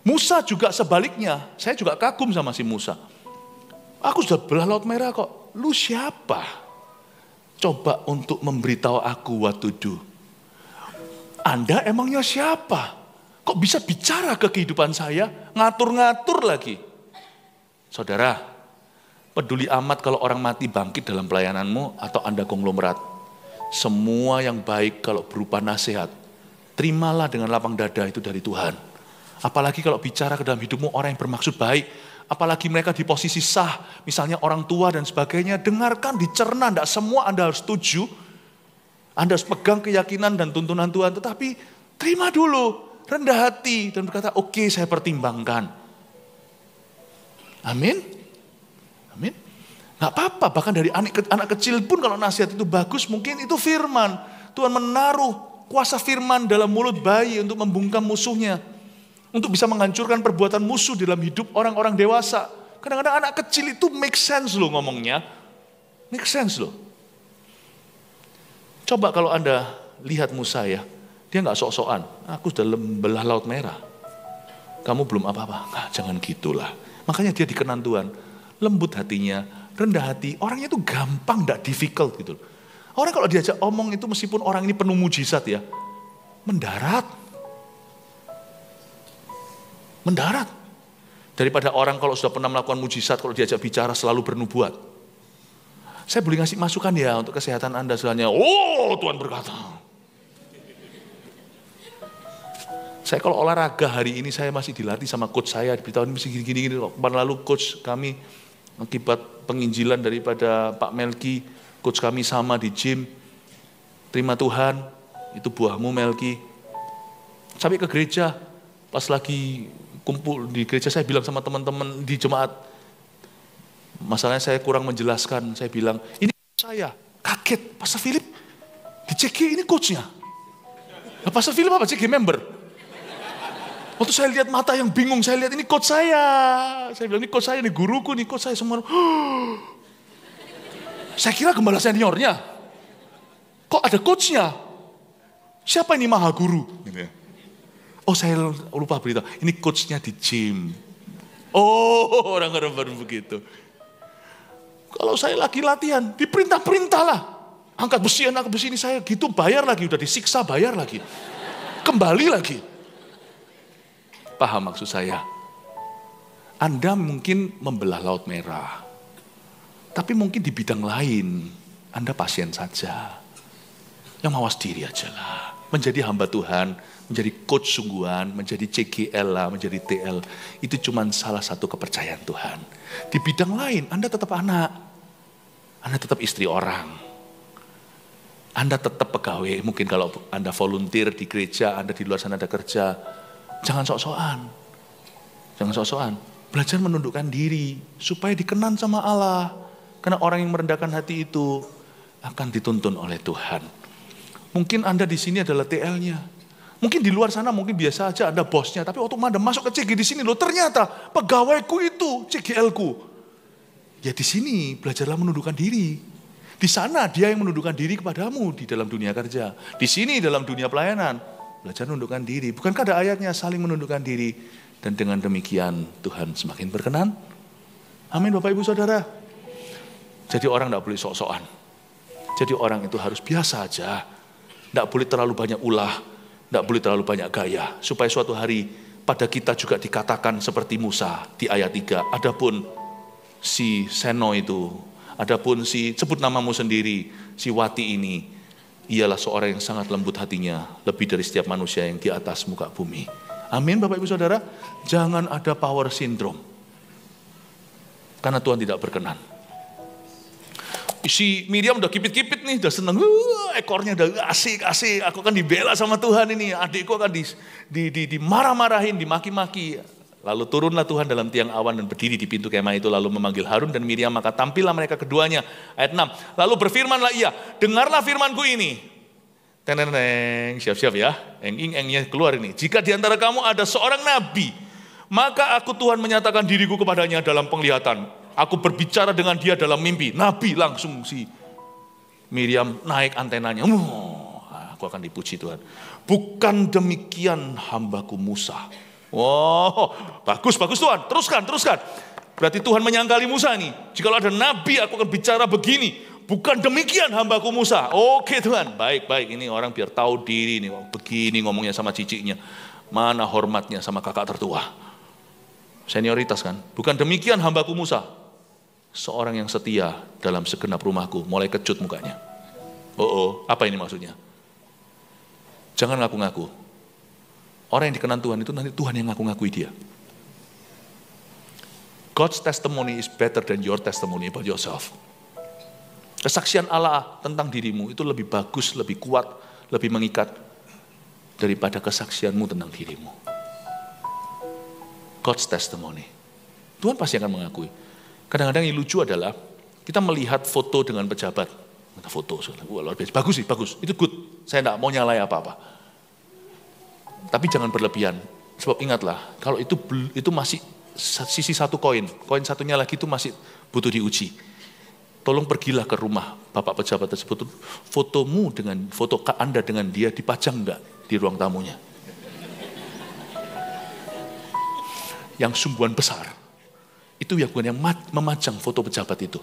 Musa juga sebaliknya. Saya juga kagum sama si Musa. Aku sudah belah Laut Merah kok. Lu siapa? Coba untuk memberitahu aku what to do. Anda emangnya siapa? Kok bisa bicara ke kehidupan saya? Ngatur-ngatur lagi. Saudara, peduli amat kalau orang mati bangkit dalam pelayananmu atau Anda konglomerat. Semua yang baik kalau berupa nasihat, terimalah dengan lapang dada itu dari Tuhan. Apalagi kalau bicara ke dalam hidupmu orang yang bermaksud baik. Apalagi mereka di posisi sah, misalnya orang tua dan sebagainya. Dengarkan, dicerna, tidak semua Anda harus setuju. Anda harus pegang keyakinan dan tuntunan Tuhan. Tetapi terima dulu, rendah hati. Dan berkata, oke, saya pertimbangkan. Amin. Amin. Gak apa-apa, bahkan dari anak kecil pun kalau nasihat itu bagus, mungkin itu firman. Tuhan menaruh kuasa firman dalam mulut bayi untuk membungkam musuhnya. Untuk bisa menghancurkan perbuatan musuh dalam hidup orang-orang dewasa. Kadang-kadang anak kecil itu make sense loh ngomongnya. Make sense loh. Coba kalau Anda lihat Musa ya, dia gak sok-sokan. Aku sudah belah Laut Merah. Kamu belum apa-apa. Nah, jangan gitulah. Makanya dia dikenan Tuhan. Lembut hatinya, rendah hati. Orangnya itu gampang, gak difficult gitu. Orang kalau diajak omong itu meskipun orang ini penuh mujizat ya, mendarat. Mendarat. Daripada orang kalau sudah pernah melakukan mujizat, kalau diajak bicara selalu bernubuat. Saya boleh ngasih masukan ya untuk kesehatan Anda soalnya. Oh, Tuhan berkata. Saya kalau olahraga hari ini saya masih dilatih sama coach saya. Diberitahu ini mesti gini-gini. Kemarin lalu coach kami akibat penginjilan daripada Pak Melki. Coach kami sama di gym. Terima Tuhan, itu buahmu Melki. Sampai ke gereja, pas lagi kumpul di gereja saya bilang sama teman-teman di jemaat, masalahnya saya kurang menjelaskan, saya bilang, ini saya, kaget, Pastor Philip, di CG ini coachnya. Nah, Pastor Philip apa CG member? Waktu saya lihat mata yang bingung, saya lihat ini coach saya. Saya bilang, ini coach saya, ini guruku, ini coach saya. Semua, saya kira gembala seniornya. Kok ada coachnya? Siapa ini maha guru? Gitu ya. Oh saya lupa beritahu, ini coachnya di gym. Oh orang-orang baru begitu. Kalau saya lagi latihan, diperintah-perintah lah. Angkat besi ini saya gitu, bayar lagi. Udah disiksa, bayar lagi. Kembali lagi. Paham maksud saya? Anda mungkin membelah Laut Merah. Tapi mungkin di bidang lain, Anda pasien saja. Yang mawas diri aja lah. Menjadi hamba Tuhan, menjadi coach sungguhan, menjadi CGL lah, menjadi TL. Itu cuma salah satu kepercayaan Tuhan. Di bidang lain, Anda tetap anak. Anda tetap istri orang. Anda tetap pegawai. Mungkin kalau Anda volunteer di gereja, Anda di luar sana ada kerja. Jangan sok-sokan. Jangan sok-sokan. Belajar menundukkan diri, supaya dikenan sama Allah. Karena orang yang merendahkan hati itu akan dituntun oleh Tuhan. Mungkin Anda di sini adalah TL-nya. Mungkin di luar sana mungkin biasa aja Anda bosnya. Tapi waktu Anda masuk ke CG di sini loh, ternyata pegawaiku itu CGL-ku. Ya di sini belajarlah menundukkan diri. Di sana dia yang menundukkan diri kepadamu di dalam dunia kerja. Di sini dalam dunia pelayanan. Belajar menundukkan diri. Bukankah ada ayatnya saling menundukkan diri. Dan dengan demikian Tuhan semakin berkenan. Amin Bapak Ibu Saudara. Jadi orang tidak boleh sok-sokan. Jadi orang itu harus biasa aja. Tidak boleh terlalu banyak ulah, tidak boleh terlalu banyak gaya. Supaya suatu hari pada kita juga dikatakan seperti Musa di ayat 3. Adapun si Seno itu, adapun si sebut namamu sendiri, si Wati ini, ialah seorang yang sangat lembut hatinya, lebih dari setiap manusia yang di atas muka bumi. Amin Bapak Ibu Saudara. Jangan ada power syndrome. Karena Tuhan tidak berkenan. Si Miriam udah kipit-kipit nih, udah seneng, ekornya udah asik, aku akan dibela sama Tuhan ini, adikku akan dimarah-marahin, dimaki-maki. Lalu turunlah Tuhan dalam tiang awan dan berdiri di pintu kemah itu, lalu memanggil Harun dan Miriam, maka tampillah mereka keduanya. Ayat 6, lalu berfirmanlah ia, dengarlah firmanku ini. Teneng, siap-siap ya, eng-engnya keluar ini. Jika di antara kamu ada seorang nabi, maka aku Tuhan menyatakan diriku kepadanya dalam penglihatan. Aku berbicara dengan dia dalam mimpi. Nabi langsung si Miriam naik antenanya. Aku akan dipuji Tuhan. Bukan demikian hambaku Musa. Bagus Tuhan. Teruskan. Berarti Tuhan menyangkali Musa nih. Jikalau ada nabi aku akan bicara begini. Bukan demikian hambaku Musa. Oke Tuhan. Baik. Ini orang biar tahu diri nih. Begini ngomongnya sama ciciknya. Mana hormatnya sama kakak tertua. Senioritas kan. Bukan demikian hambaku Musa. Seorang yang setia dalam segenap rumahku. Mulai kecut mukanya. Apa ini maksudnya? Jangan ngaku-ngaku. Orang yang dikenan Tuhan itu nanti Tuhan yang ngaku-ngakui dia. God's testimony is better than your testimony about yourself. Kesaksian Allah tentang dirimu itu lebih bagus, lebih kuat, lebih mengikat daripada kesaksianmu tentang dirimu. God's testimony. Tuhan pasti akan mengakui. Kadang-kadang yang lucu adalah kita melihat foto dengan pejabat. Foto, wah, luar biasa. Bagus sih, bagus. Itu good. Saya tidak mau nyalai apa-apa. Tapi jangan berlebihan. Sebab ingatlah, kalau itu masih sisi satu koin. Koin satunya lagi itu masih butuh diuji. Tolong pergilah ke rumah Bapak pejabat tersebut. Foto Anda dengan dia dipajang enggak di ruang tamunya? Yang sungguhan besar. Itu yang bukan yang memajang foto pejabat itu.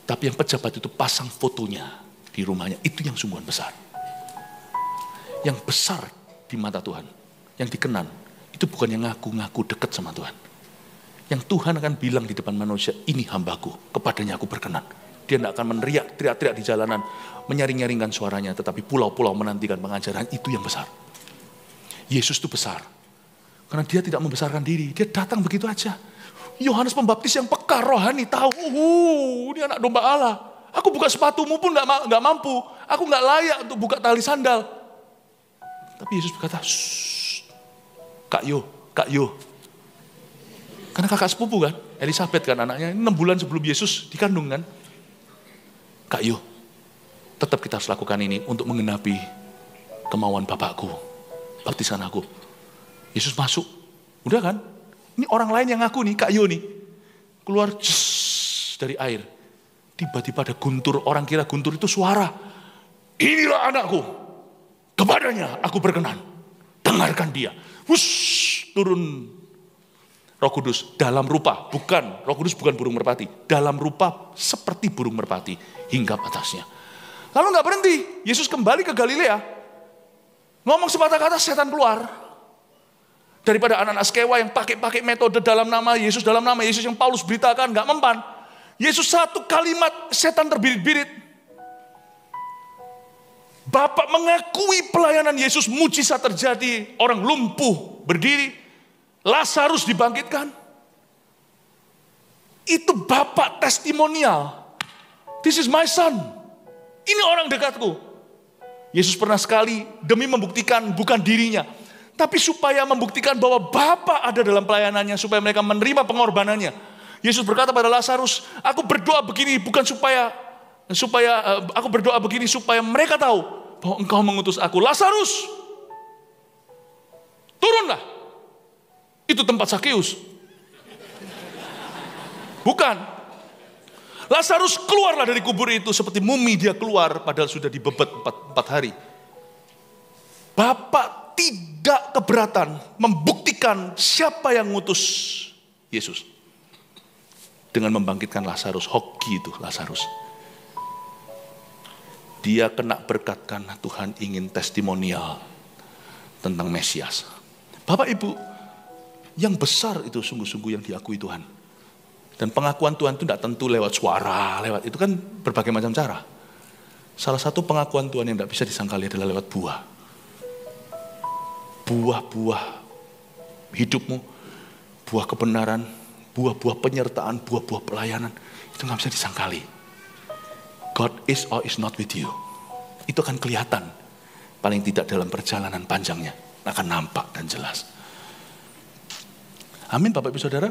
Tapi yang pejabat itu pasang fotonya di rumahnya. Itu yang sungguhan besar. Yang besar di mata Tuhan. Yang dikenan. Itu bukan yang ngaku-ngaku dekat sama Tuhan. Yang Tuhan akan bilang di depan manusia, ini hambaku, kepadanya aku berkenan. Dia tidak akan meneriak, teriak-teriak di jalanan, menyaring-nyaringkan suaranya, tetapi pulau-pulau menantikan pengajaran, itu yang besar. Yesus itu besar. Karena dia tidak membesarkan diri, dia datang begitu aja. Yohanes Pembaptis yang peka rohani, tahu, ini anak domba Allah. Aku buka sepatumu pun nggak mampu, aku nggak layak untuk buka tali sandal. Tapi Yesus berkata, Kak Yo. Karena kakak sepupu kan, Elisabeth kan anaknya, 6 bulan sebelum Yesus dikandung kan. Kak Yo, tetap kita harus lakukan ini untuk menggenapi kemauan Bapakku, baptisan aku. Yesus masuk, udah kan? Ini orang lain yang ngaku nih, Kak Yo nih. Keluar dari air. Tiba-tiba ada guntur, orang kira guntur itu suara. Inilah anakku, kepadanya aku berkenan. Dengarkan dia. Turun Roh Kudus dalam rupa, Roh Kudus bukan burung merpati, dalam rupa seperti burung merpati hinggap atasnya. Lalu nggak berhenti, Yesus kembali ke Galilea, ngomong sepatah kata setan keluar. Daripada anak-anak Skewa yang pakai metode dalam nama Yesus yang Paulus beritakan nggak mempan. Yesus satu kalimat setan terbirit-birit. Bapak mengakui pelayanan Yesus, mujizat terjadi, orang lumpuh berdiri. Lazarus dibangkitkan. Itu Bapak testimonial. This is my son. Ini orang dekatku. Yesus pernah sekali demi membuktikan bukan dirinya. Tapi supaya membuktikan bahwa Bapa ada dalam pelayanannya. Supaya mereka menerima pengorbanannya. Yesus berkata pada Lazarus, aku berdoa begini bukan aku berdoa begini supaya mereka tahu bahwa engkau mengutus aku. Lazarus, turunlah. Itu tempat Sakeus. Bukan. Lazarus keluarlah dari kubur itu seperti mumi dia keluar padahal sudah dibebet 4 hari. Bapak tidak keberatan membuktikan siapa yang ngutus Yesus. Dengan membangkitkan Lazarus, hoki itu Lazarus. Dia kena berkat karena Tuhan ingin testimonial tentang Mesias. Bapak Ibu, yang besar itu sungguh-sungguh yang diakui Tuhan. Dan pengakuan Tuhan itu tidak tentu lewat suara, itu kan berbagai macam cara. Salah satu pengakuan Tuhan yang tidak bisa disangkali adalah lewat buah. Buah-buah hidupmu, buah kebenaran, buah-buah penyertaan, buah-buah pelayanan, itu nggak bisa disangkali. God is or is not with you. Itu akan kelihatan, paling tidak dalam perjalanan panjangnya, akan nampak dan jelas. Amin Bapak Ibu Saudara.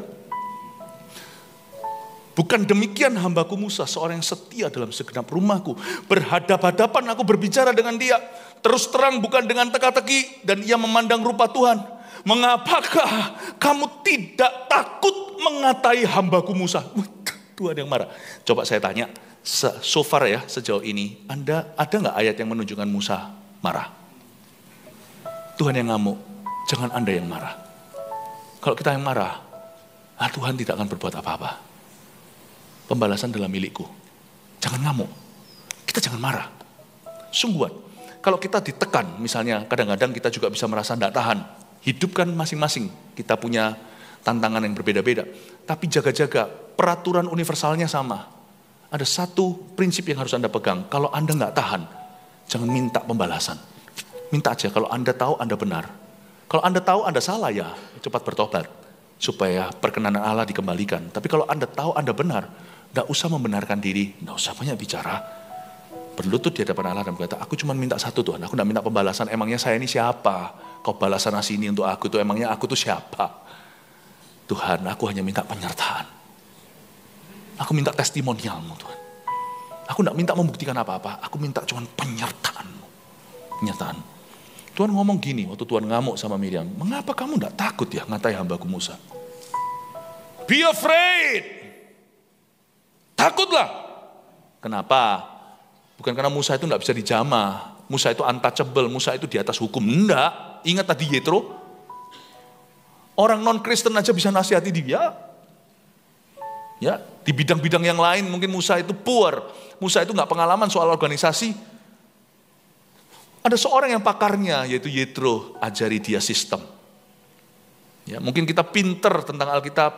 Bukan demikian hambaku Musa, seorang yang setia dalam segenap rumahku. Berhadap-hadapan aku berbicara dengan dia. Terus terang bukan dengan teka-teki. Dan ia memandang rupa Tuhan. Mengapakah kamu tidak takut mengatai hambaku Musa? Tuhan yang marah. Coba saya tanya, so far ya sejauh ini, Anda ada nggak ayat yang menunjukkan Musa marah? Tuhan yang ngamuk, jangan Anda yang marah. Kalau kita yang marah, Tuhan tidak akan berbuat apa-apa. Pembalasan dalam milikku. Jangan ngamuk. Kita jangan marah. Sungguhan. Kalau kita ditekan, misalnya kadang-kadang kita juga bisa merasa tidak tahan. Hidup kan masing-masing. Kita punya tantangan yang berbeda-beda. Tapi jaga-jaga, peraturan universalnya sama. Ada satu prinsip yang harus Anda pegang. Kalau Anda nggak tahan, jangan minta pembalasan. Minta aja, kalau Anda tahu Anda benar. Kalau Anda tahu Anda salah ya, cepat bertobat. Supaya perkenanan Allah dikembalikan. Tapi kalau Anda tahu Anda benar, gak usah membenarkan diri, gak usah banyak bicara. Berlutut di hadapan Allah dan berkata, aku cuma minta satu Tuhan, aku gak minta pembalasan, emangnya saya ini siapa? Kau balasan nasi ini untuk aku tuh, emangnya aku tuh siapa? Tuhan, aku hanya minta penyertaan. Aku minta testimonialmu Tuhan. Aku gak minta membuktikan apa-apa, aku minta cuma penyertaanmu. Penyertaan. Tuhan ngomong gini, waktu Tuhan ngamuk sama Miriam, mengapa kamu gak takut ya ngatai hambaku Musa? Be afraid. Takutlah. Kenapa? Bukan karena Musa itu gak bisa dijamah. Musa itu untouchable, Musa itu di atas hukum. Enggak, ingat tadi Yetro. Orang non-Kristen aja bisa nasihati dia. Ya, di bidang-bidang yang lain mungkin Musa itu poor. Musa itu gak pengalaman soal organisasi. Ada seorang yang pakarnya yaitu Yetro, ajari dia sistem. Ya, mungkin kita pinter tentang Alkitab,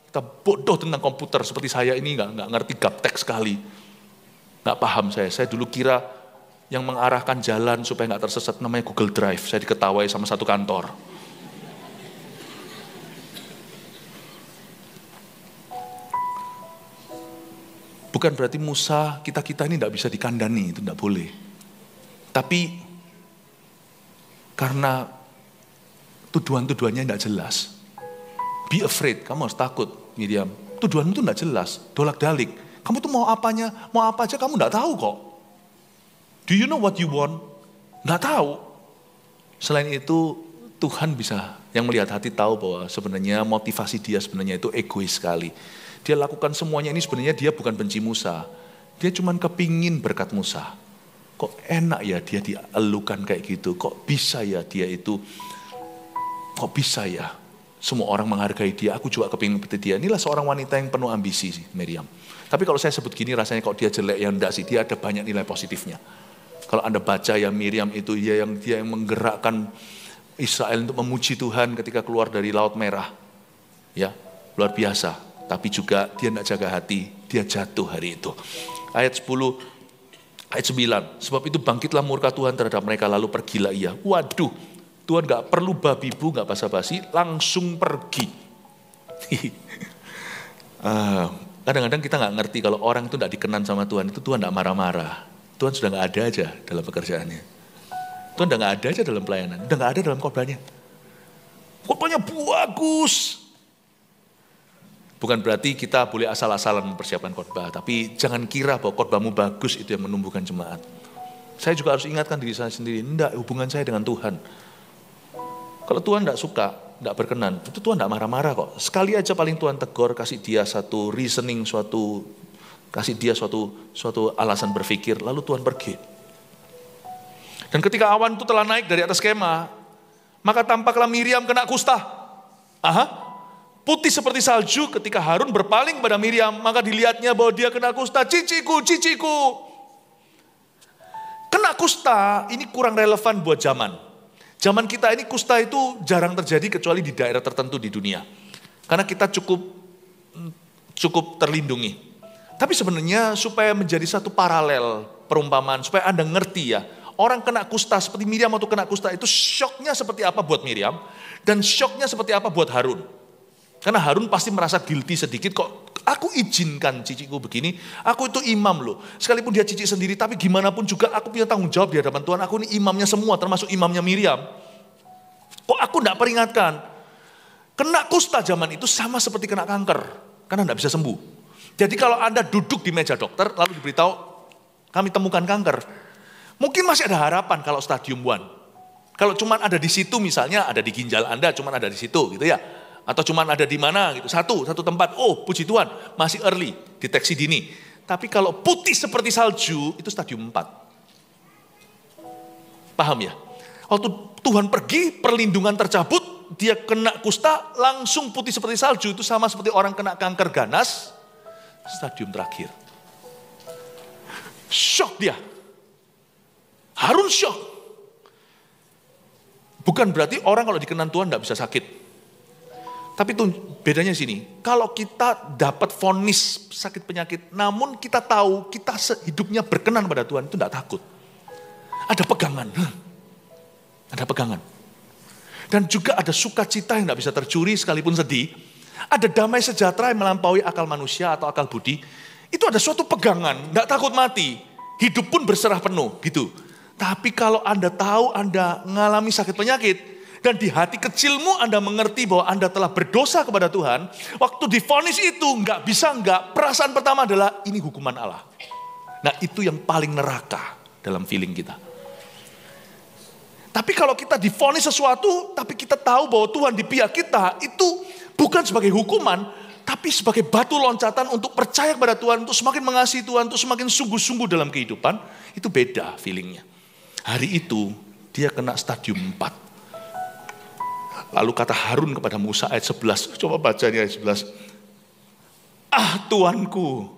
kita bodoh tentang komputer seperti saya ini nggak ngerti gaptek sekali. Nggak paham saya dulu kira yang mengarahkan jalan supaya nggak tersesat namanya Google Drive. Saya diketawai sama satu kantor. Bukan berarti Musa, kita ini nggak bisa dikandani, itu nggak boleh. Tapi karena tuduhan-tuduhannya nggak jelas. Be afraid, kamu harus takut Miriam. Tuduhanmu itu nggak jelas, dolak-dalik. Kamu tuh mau apanya, mau apa aja kamu nggak tahu kok. Do you know what you want? Nggak tahu. Selain itu Tuhan bisa, yang melihat hati tahu bahwa sebenarnya motivasi dia sebenarnya itu egois sekali. Dia lakukan semuanya ini sebenarnya dia bukan benci Musa. Dia cuma kepingin berkat Musa. Kok enak ya dia dielukan kayak gitu. Kok bisa ya dia itu, kok bisa ya semua orang menghargai dia. Aku juga kepingin seperti dia. Inilah seorang wanita yang penuh ambisi sih, Miriam. Tapi kalau saya sebut gini rasanya kok dia jelek, ya enggak sih, dia ada banyak nilai positifnya. Kalau Anda baca ya Miriam itu dia yang menggerakkan Israel untuk memuji Tuhan ketika keluar dari Laut Merah. Ya, luar biasa. Tapi juga dia enggak jaga hati, dia jatuh hari itu. Ayat 10, ayat 9. Sebab itu bangkitlah murka Tuhan terhadap mereka lalu pergilah ia. Waduh, Tuhan enggak perlu babi bu, enggak basa-basi, langsung pergi. Kadang-kadang kita nggak ngerti kalau orang itu nggak dikenan sama Tuhan, itu Tuhan nggak marah-marah. Tuhan sudah nggak ada aja dalam pekerjaannya. Tuhan udah nggak ada aja dalam pelayanan, udah nggak ada dalam khotbahnya. Khotbahnya bagus. Bukan berarti kita boleh asal-asalan mempersiapkan khotbah, tapi jangan kira bahwa khotbahmu bagus itu yang menumbuhkan jemaat. Saya juga harus ingatkan diri saya sendiri, enggak, hubungan saya dengan Tuhan. Kalau Tuhan nggak suka, nggak berkenan, itu Tuhan nggak marah-marah kok. Sekali aja paling Tuhan tegur, kasih dia satu reasoning, kasih dia suatu alasan berpikir, lalu Tuhan pergi. Dan ketika awan itu telah naik dari atas kemah, maka tampaklah Miriam kena kusta. Putih seperti salju. Ketika Harun berpaling pada Miriam, maka dilihatnya bahwa dia kena kusta. Ciciku. Kena kusta ini kurang relevan buat zaman. Zaman kita ini kusta itu jarang terjadi kecuali di daerah tertentu di dunia. Karena kita cukup terlindungi. Tapi sebenarnya supaya menjadi satu paralel perumpamaan, supaya Anda ngerti ya, orang kena kusta seperti Miriam atau kena kusta itu syoknya seperti apa buat Miriam, dan syoknya seperti apa buat Harun. Karena Harun pasti merasa guilty sedikit, kok aku izinkan ciciku begini, aku itu imam loh. Sekalipun dia cici sendiri, tapi gimana pun juga aku punya tanggung jawab di hadapan Tuhan, aku ini imamnya semua, termasuk imamnya Miriam. Kok aku enggak peringatkan? Kena kusta zaman itu sama seperti kena kanker, karena enggak bisa sembuh. Jadi kalau Anda duduk di meja dokter, lalu diberitahu, kami temukan kanker, mungkin masih ada harapan kalau stadium 1. Kalau cuma ada di situ misalnya, ada di ginjal Anda, cuma ada di situ gitu ya. Atau cuma ada di mana gitu, satu tempat, oh puji Tuhan, masih early, deteksi dini. Tapi kalau putih seperti salju, itu stadium 4. Paham ya? Waktu Tuhan pergi, perlindungan tercabut, dia kena kusta, langsung putih seperti salju, itu sama seperti orang kena kanker ganas, stadium terakhir. Shock dia. Harun shock. Bukan berarti orang kalau dikenan Tuhan tidak bisa sakit. Tapi itu bedanya sini. Kalau kita dapat vonis sakit penyakit, namun kita tahu kita hidupnya berkenan pada Tuhan, itu tidak takut. Ada pegangan. Ada pegangan. Dan juga ada sukacita yang tidak bisa tercuri sekalipun sedih. Ada damai sejahtera yang melampaui akal manusia atau akal budi. Itu ada suatu pegangan, tidak takut mati. Hidup pun berserah penuh gitu. Tapi kalau Anda tahu Anda mengalami sakit penyakit, dan di hati kecilmu Anda mengerti bahwa Anda telah berdosa kepada Tuhan, waktu divonis itu nggak bisa nggak, perasaan pertama adalah ini hukuman Allah. Nah itu yang paling neraka dalam feeling kita. Tapi kalau kita divonis sesuatu, tapi kita tahu bahwa Tuhan di pihak kita, itu bukan sebagai hukuman, tapi sebagai batu loncatan untuk percaya kepada Tuhan, untuk semakin mengasihi Tuhan, untuk semakin sungguh-sungguh dalam kehidupan, itu beda feelingnya. Hari itu dia kena stadium 4. Lalu kata Harun kepada Musa ayat 11, coba baca di ayat 11. Tuanku,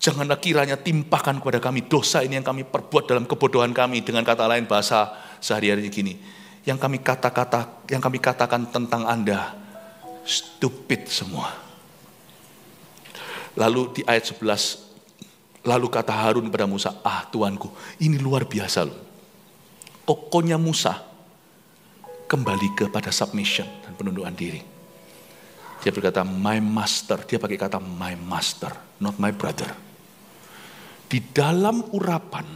janganlah kiranya timpakan kepada kami dosa ini yang kami perbuat dalam kebodohan kami. Dengan kata lain bahasa sehari-hari gini, yang kami katakan tentang Anda stupid semua. Lalu di ayat 11, lalu kata Harun kepada Musa, Tuanku, ini luar biasa loh. Pokoknya Musa kembali kepada submission dan penundukan diri. Dia berkata, my master. Dia pakai kata my master, not my brother. Di dalam urapan,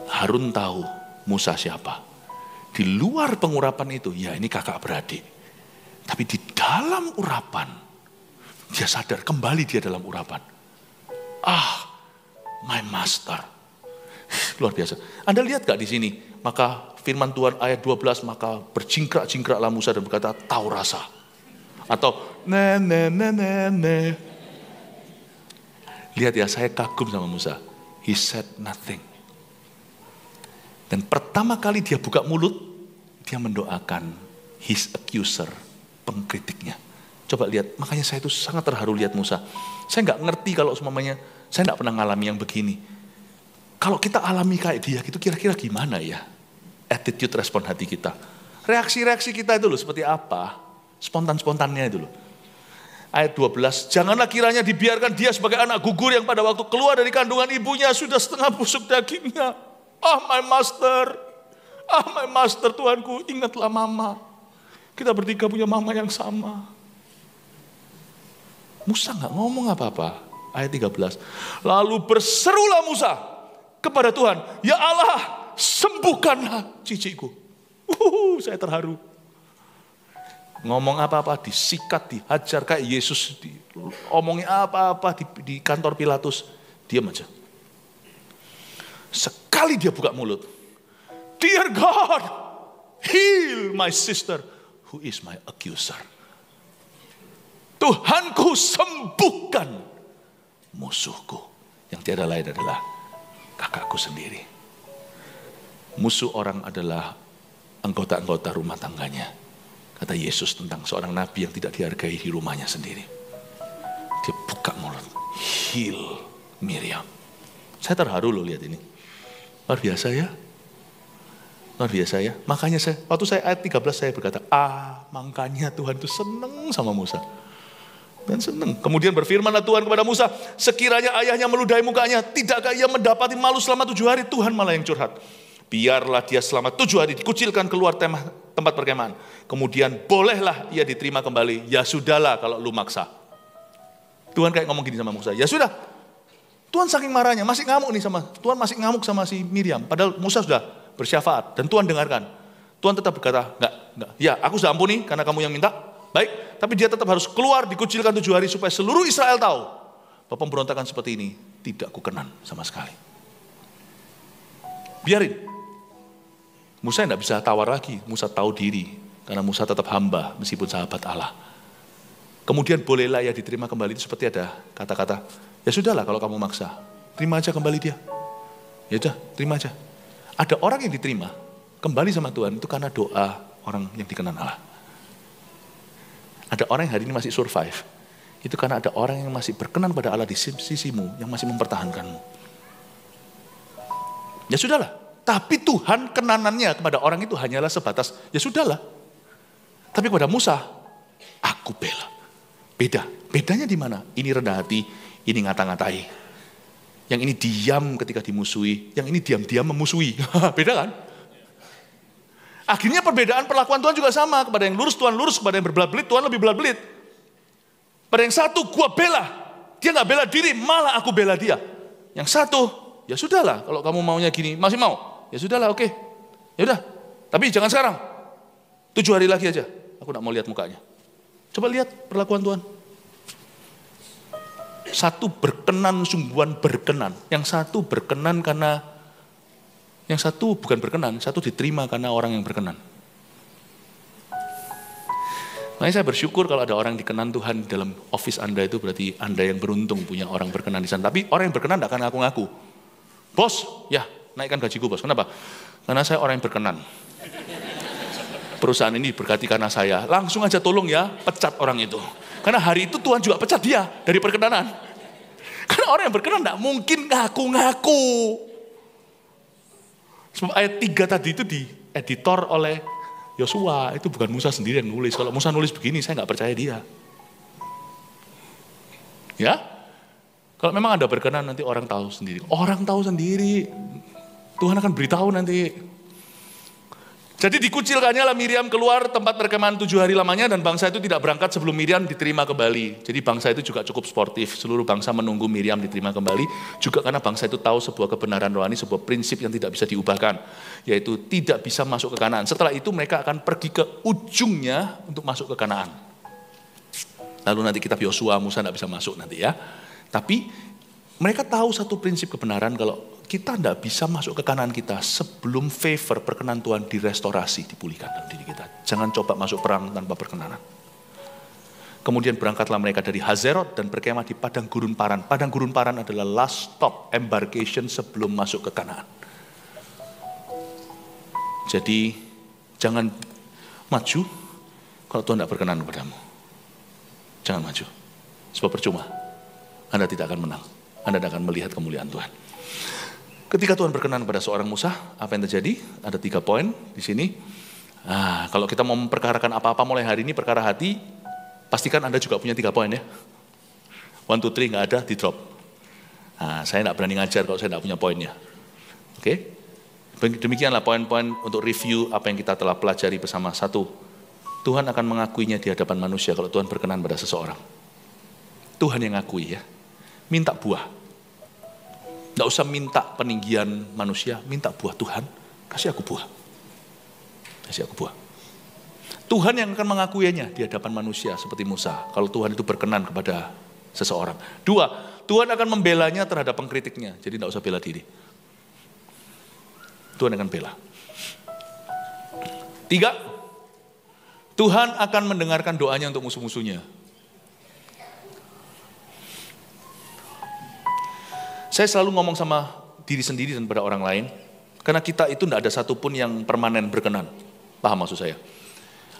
Harun tahu Musa siapa. Di luar pengurapan itu, ya ini kakak beradik. Tapi di dalam urapan, dia sadar, kembali dia dalam urapan. My master. Luar biasa. Anda lihat gak di sini? Maka firman Tuhan ayat 12, maka berjingkrak-jingkraklah Musa dan berkata, tahu rasa. Atau, lihat ya, saya kagum sama Musa. He said nothing. Dan pertama kali dia buka mulut, dia mendoakan his accuser, pengkritiknya. Coba lihat, makanya saya itu sangat terharu lihat Musa. Saya nggak ngerti kalau semuanya, saya nggak pernah ngalami yang begini. Kalau kita alami kayak dia gitu, kira-kira gimana ya? Attitude, respon hati kita. Reaksi-reaksi kita itu loh, seperti apa? Spontan-spontannya itu loh. Ayat 12, janganlah kiranya dibiarkan dia sebagai anak gugur yang pada waktu keluar dari kandungan ibunya sudah setengah busuk dagingnya. My master, Tuanku, ingatlah mama. Kita bertiga punya mama yang sama. Musa gak ngomong apa-apa. Ayat 13. Lalu berserulah Musa kepada Tuhan, ya Allah, sembuhkanlah cicikku. Saya terharu. Ngomong apa-apa, disikat, dihajar kayak Yesus. Omongin apa-apa di kantor Pilatus, diam aja. Sekali dia buka mulut, Dear God, heal my sister who is my accuser. Tuhanku, sembuhkan musuhku, yang tiada lain adalah kakakku sendiri. Musuh orang adalah anggota-anggota rumah tangganya. Kata Yesus tentang seorang nabi yang tidak dihargai di rumahnya sendiri. Dia buka mulut, heal Miriam. Saya terharu loh lihat ini. Luar biasa ya. Luar biasa ya. Makanya waktu saya ayat 13 saya berkata, makanya Tuhan itu senang sama Musa. Dan senang. Kemudian berfirmanlah Tuhan kepada Musa, sekiranya ayahnya meludahi mukanya, tidakkah ia mendapati malu selama 7 hari? Tuhan malah yang curhat. Biarlah dia selama 7 hari dikucilkan keluar tempat perkemahan. Kemudian bolehlah ia diterima kembali. Ya sudahlah kalau lu maksa. Tuhan kayak ngomong gini sama Musa, ya sudah. Tuhan saking marahnya, masih ngamuk nih Tuhan masih ngamuk sama si Miriam. Padahal Musa sudah bersyafaat dan Tuhan dengarkan. Tuhan tetap berkata, enggak. Ya aku sudah ampuni karena kamu yang minta. Baik, tapi dia tetap harus keluar dikucilkan 7 hari supaya seluruh Israel tahu bahwa pemberontakan seperti ini tidak kukenan sama sekali. Biarin. Musa tidak bisa tawar lagi, Musa tahu diri. Karena Musa tetap hamba meskipun sahabat Allah. Kemudian bolehlah ya diterima kembali, itu seperti ada kata-kata, ya sudahlah kalau kamu maksa, terima aja kembali dia. Ya udah, terima aja. Ada orang yang diterima kembali sama Tuhan itu karena doa orang yang dikenan Allah. Ada orang yang hari ini masih survive, itu karena ada orang yang masih berkenan pada Allah di sisimu, yang masih mempertahankanmu. Ya sudahlah, tapi Tuhan kenanannya kepada orang itu hanyalah sebatas, ya sudahlah. Tapi kepada Musa, aku bela. Bedanya di mana? Ini rendah hati, ini ngata-ngatai. Yang ini diam ketika dimusuhi, yang ini diam-diam memusuhi. Beda kan? Akhirnya perbedaan perlakuan Tuhan juga sama. Kepada yang lurus Tuhan lurus, kepada yang berbelat-belit Tuhan lebih belat-belit. Pada yang satu gua bela, dia gak bela diri, malah aku bela dia. Yang satu, ya sudahlah kalau kamu maunya gini, masih mau? Ya sudahlah, oke. Ya udah, tapi jangan sekarang. 7 hari lagi aja, aku gak mau lihat mukanya. Coba lihat perlakuan Tuhan. Satu berkenan, sungguhan berkenan. Yang satu berkenan karena yang satu bukan berkenan, satu diterima karena orang yang berkenan. Makanya saya bersyukur kalau ada orang dikenan Tuhan dalam office Anda, itu berarti Anda yang beruntung punya orang berkenan di sana. Tapi orang yang berkenan tidak akan ngaku-ngaku. Bos, ya naikkan gajiku bos. Kenapa? Karena saya orang yang berkenan. Perusahaan ini berkati karena saya. Langsung aja tolong ya, pecat orang itu. Karena hari itu Tuhan juga pecat dia dari perkenanan. Karena orang yang berkenan tidak mungkin ngaku-ngaku. Sebab ayat 3 tadi itu dieditor oleh Yosua. Itu bukan Musa sendiri yang nulis. Kalau Musa nulis begini, saya nggak percaya dia. Ya, kalau memang Anda berkenan nanti orang tahu sendiri. Orang tahu sendiri. Tuhan akan beritahu nanti. Jadi dikucilkannya lah Miriam keluar tempat perkemahan 7 hari lamanya, dan bangsa itu tidak berangkat sebelum Miriam diterima kembali. Jadi bangsa itu juga cukup sportif. Seluruh bangsa menunggu Miriam diterima kembali. Juga karena bangsa itu tahu sebuah kebenaran rohani, sebuah prinsip yang tidak bisa diubahkan. Yaitu tidak bisa masuk ke Kanaan. Setelah itu mereka akan pergi ke ujungnya untuk masuk ke Kanaan. Lalu nanti kitab Yosua, Musa tidak bisa masuk nanti ya. Tapi mereka tahu satu prinsip kebenaran, kalau kita tidak bisa masuk ke Kanaan kita sebelum favor perkenan Tuhan direstorasi, dipulihkan dalam diri kita. Jangan coba masuk perang tanpa perkenanan. Kemudian berangkatlah mereka dari Hazerot dan berkemah di Padang Gurun Paran. Padang Gurun Paran adalah last stop embarkation sebelum masuk ke Kanaan. Jadi jangan maju kalau Tuhan tidak berkenan kepadamu. Jangan maju. Sebab percuma. Anda tidak akan menang. Anda tidak akan melihat kemuliaan Tuhan. Ketika Tuhan berkenan pada seorang Musa, apa yang terjadi? Ada 3 poin di sini. Kalau kita mau memperkarakan apa-apa mulai hari ini, perkara hati, pastikan Anda juga punya 3 poin ya. 1, 2, 3 nggak ada, di drop. Saya nggak berani ngajar kalau saya nggak punya poinnya. Oke? Demikianlah poin-poin untuk review apa yang kita telah pelajari bersama. 1, Tuhan akan mengakuinya di hadapan manusia kalau Tuhan berkenan pada seseorang. Tuhan yang ngakui ya. Minta buah. Nggak usah minta peninggian manusia, minta buah Tuhan. Kasih aku buah. Kasih aku buah. Tuhan yang akan mengakuinya di hadapan manusia seperti Musa. Kalau Tuhan itu berkenan kepada seseorang. 2, Tuhan akan membelanya terhadap pengkritiknya. Jadi nggak usah bela diri. Tuhan akan bela. 3, Tuhan akan mendengarkan doanya untuk musuh-musuhnya. Saya selalu ngomong sama diri sendiri dan pada orang lain, karena kita itu tidak ada satupun yang permanen berkenan. Paham maksud saya?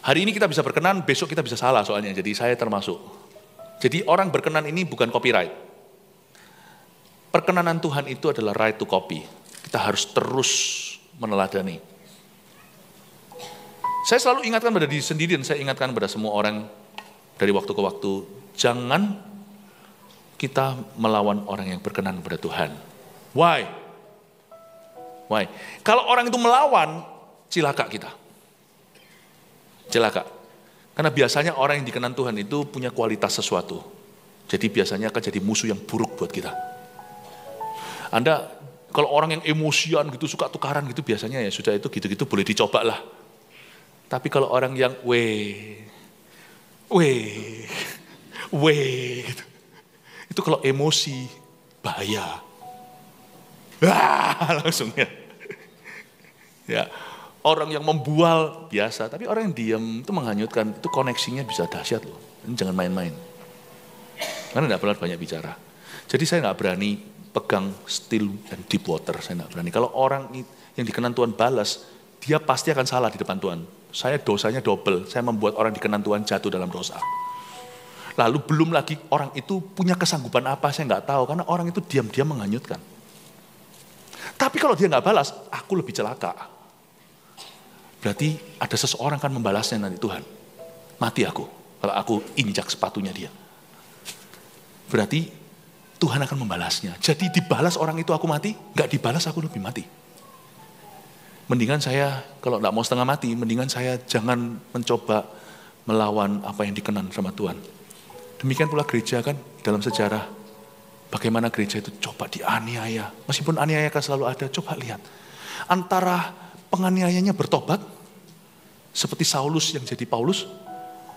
Hari ini kita bisa berkenan, besok kita bisa salah soalnya, jadi saya termasuk. Jadi orang berkenan ini bukan copyright. Perkenanan Tuhan itu adalah right to copy. Kita harus terus meneladani. Saya selalu ingatkan pada diri sendiri dan saya ingatkan pada semua orang dari waktu ke waktu, jangan kita melawan orang yang berkenan kepada Tuhan. Why? Why? Kalau orang itu melawan, cilaka kita. Cilaka. Karena biasanya orang yang dikenan Tuhan itu punya kualitas sesuatu. Jadi biasanya akan jadi musuh yang buruk buat kita. Anda, kalau orang yang emosian gitu, suka tukaran gitu, biasanya ya sudah itu gitu-gitu boleh dicoba lah. Tapi kalau orang yang gitu. Itu kalau emosi, bahaya. Langsung ya. Ya, orang yang membual biasa, tapi orang yang diam itu menghanyutkan, itu koneksinya bisa dahsyat loh. Ini jangan main-main. Karena tidak perlu banyak bicara. Jadi saya nggak berani pegang still and deep water, saya nggak berani. Kalau orang yang dikenan Tuhan balas, dia pasti akan salah di depan Tuhan. Saya dosanya double, saya membuat orang dikenan Tuhan jatuh dalam dosa. Lalu belum lagi orang itu punya kesanggupan apa, saya nggak tahu. Karena orang itu diam-diam menghanyutkan. Tapi kalau dia nggak balas, aku lebih celaka. Berarti ada seseorang kan membalasnya nanti Tuhan. Mati aku, kalau aku injak sepatunya dia. Berarti Tuhan akan membalasnya. Jadi dibalas orang itu aku mati, nggak dibalas aku lebih mati. Mendingan saya, kalau tidak mau setengah mati, mendingan saya jangan mencoba melawan apa yang dikenan sama Tuhan. Demikian pula gereja kan, dalam sejarah, bagaimana gereja itu coba dianiaya. Meskipun aniaya kan selalu ada, coba lihat. Antara penganiayanya bertobat, seperti Saulus yang jadi Paulus,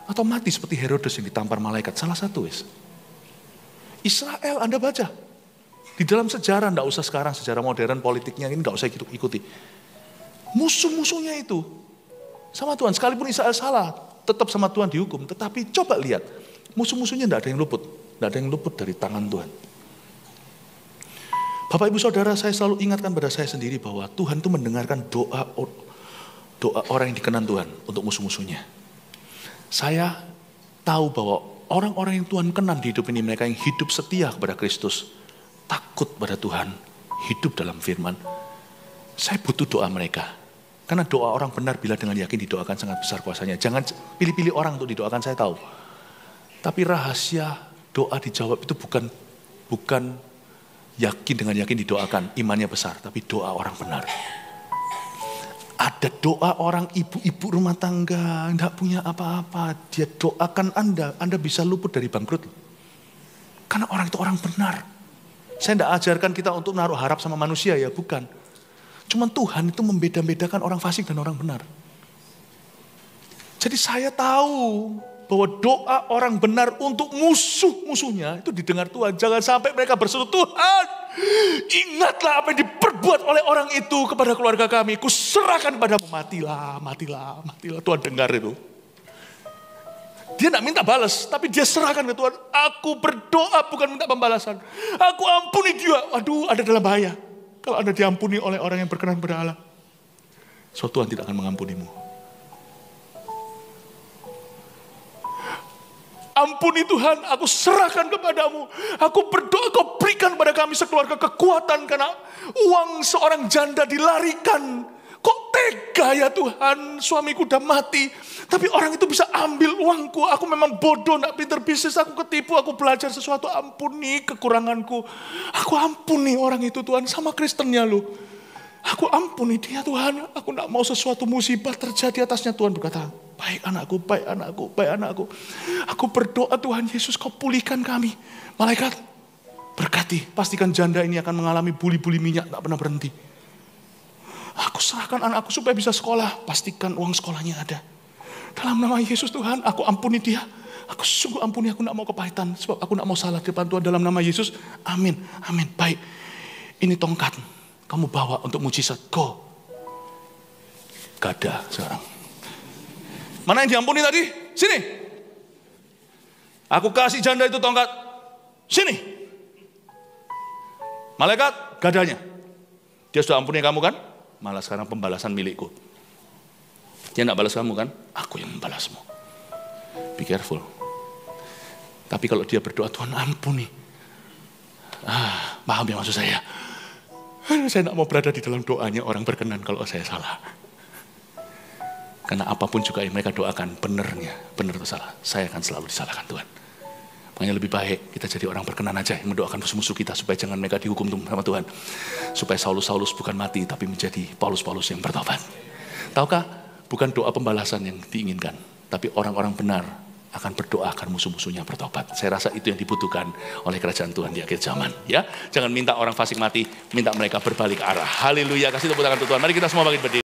atau mati seperti Herodes yang ditampar malaikat. Salah satu, wis. Israel, Anda baca. Di dalam sejarah, tidak usah sekarang, sejarah modern, politiknya ini tidak usah ikuti. Musuh-musuhnya itu sama Tuhan. Sekalipun Israel salah, tetap sama Tuhan dihukum. Tetapi coba lihat, musuh-musuhnya tidak ada yang luput. Tidak ada yang luput dari tangan Tuhan. Bapak Ibu Saudara, saya selalu ingatkan pada saya sendiri bahwa Tuhan itu mendengarkan doa orang yang dikenan Tuhan untuk musuh-musuhnya. Saya tahu bahwa orang-orang yang Tuhan kenan di hidup ini, mereka yang hidup setia kepada Kristus, takut pada Tuhan, hidup dalam firman. Saya butuh doa mereka. Karena doa orang benar bila dengan yakin didoakan sangat besar kuasanya. Jangan pilih-pilih orang untuk didoakan, saya tahu. Tapi rahasia doa dijawab itu bukan yakin dengan yakin didoakan, imannya besar. Tapi doa orang benar. Ada doa orang ibu-ibu rumah tangga, tidak punya apa-apa. Dia doakan Anda bisa luput dari bangkrut. Karena orang itu orang benar. Saya tidak ajarkan kita untuk menaruh harap sama manusia, ya bukan. Cuman Tuhan itu membeda-bedakan orang fasik dan orang benar. Jadi saya tahu bahwa doa orang benar untuk musuh-musuhnya itu didengar Tuhan. Jangan sampai mereka berseru, Tuhan, ingatlah apa yang diperbuat oleh orang itu kepada keluarga kami. Kuserahkan padamu. Matilah. Tuhan dengar itu. Dia tidak minta balas, tapi dia serahkan ke Tuhan. Aku berdoa bukan minta pembalasan. Aku ampuni dia. Aduh, ada dalam bahaya. Kalau Anda diampuni oleh orang yang berkenan kepada Allah, so Tuhan tidak akan mengampunimu. Ampuni Tuhan, aku serahkan kepadamu. Aku berdoa, kau berikan pada kami sekeluarga kekuatan karena uang seorang janda dilarikan. Kok tega ya Tuhan, suamiku udah mati. Tapi orang itu bisa ambil uangku. Aku memang bodoh, gak pinter bisnis. Aku ketipu, aku belajar sesuatu. Ampuni kekuranganku. Aku ampuni orang itu Tuhan. Sama Kristennya lu. Aku ampuni dia Tuhan. Aku gak mau sesuatu musibah terjadi atasnya. Tuhan berkata, baik anakku, baik anakku, baik anakku. Aku berdoa Tuhan Yesus, kau pulihkan kami. Malaikat, berkati. Pastikan janda ini akan mengalami buli-buli minyak. Gak pernah berhenti. Aku serahkan anakku supaya bisa sekolah. Pastikan uang sekolahnya ada. Dalam nama Yesus Tuhan, aku ampuni dia. Aku sungguh ampuni, aku tidak mau kepahitan. Sebab aku tidak mau salah di depan Tuhan. Dalam nama Yesus, amin, amin. Baik, ini tongkat. Kamu bawa untuk mujizat. Go. Gada sekarang. Mana yang diampuni tadi? Sini. Aku kasih janda itu tongkat. Sini. Malaikat, gadanya. Dia sudah ampuni kamu kan? Malah sekarang pembalasan milikku. Dia tidak balas kamu kan? Aku yang membalasmu. Be careful. Tapi kalau dia berdoa, Tuhan ampuni. Paham ya maksud saya? Saya tidak mau berada di dalam doanya orang berkenan kalau saya salah. Karena apapun juga yang mereka doakan, benar atau salah, saya akan selalu disalahkan Tuhan. Makanya lebih baik kita jadi orang berkenan aja yang mendoakan musuh-musuh kita supaya jangan mereka dihukum sama Tuhan. Supaya Saulus bukan mati tapi menjadi Paulus yang bertobat. Tahukah, bukan doa pembalasan yang diinginkan, tapi orang-orang benar akan berdoa akan musuh-musuhnya bertobat. Saya rasa itu yang dibutuhkan oleh kerajaan Tuhan di akhir zaman. Ya, jangan minta orang fasik mati, minta mereka berbalik arah. Haleluya, kasih tepuk tangan untuk Tuhan. Mari kita semua bangkit berdiri.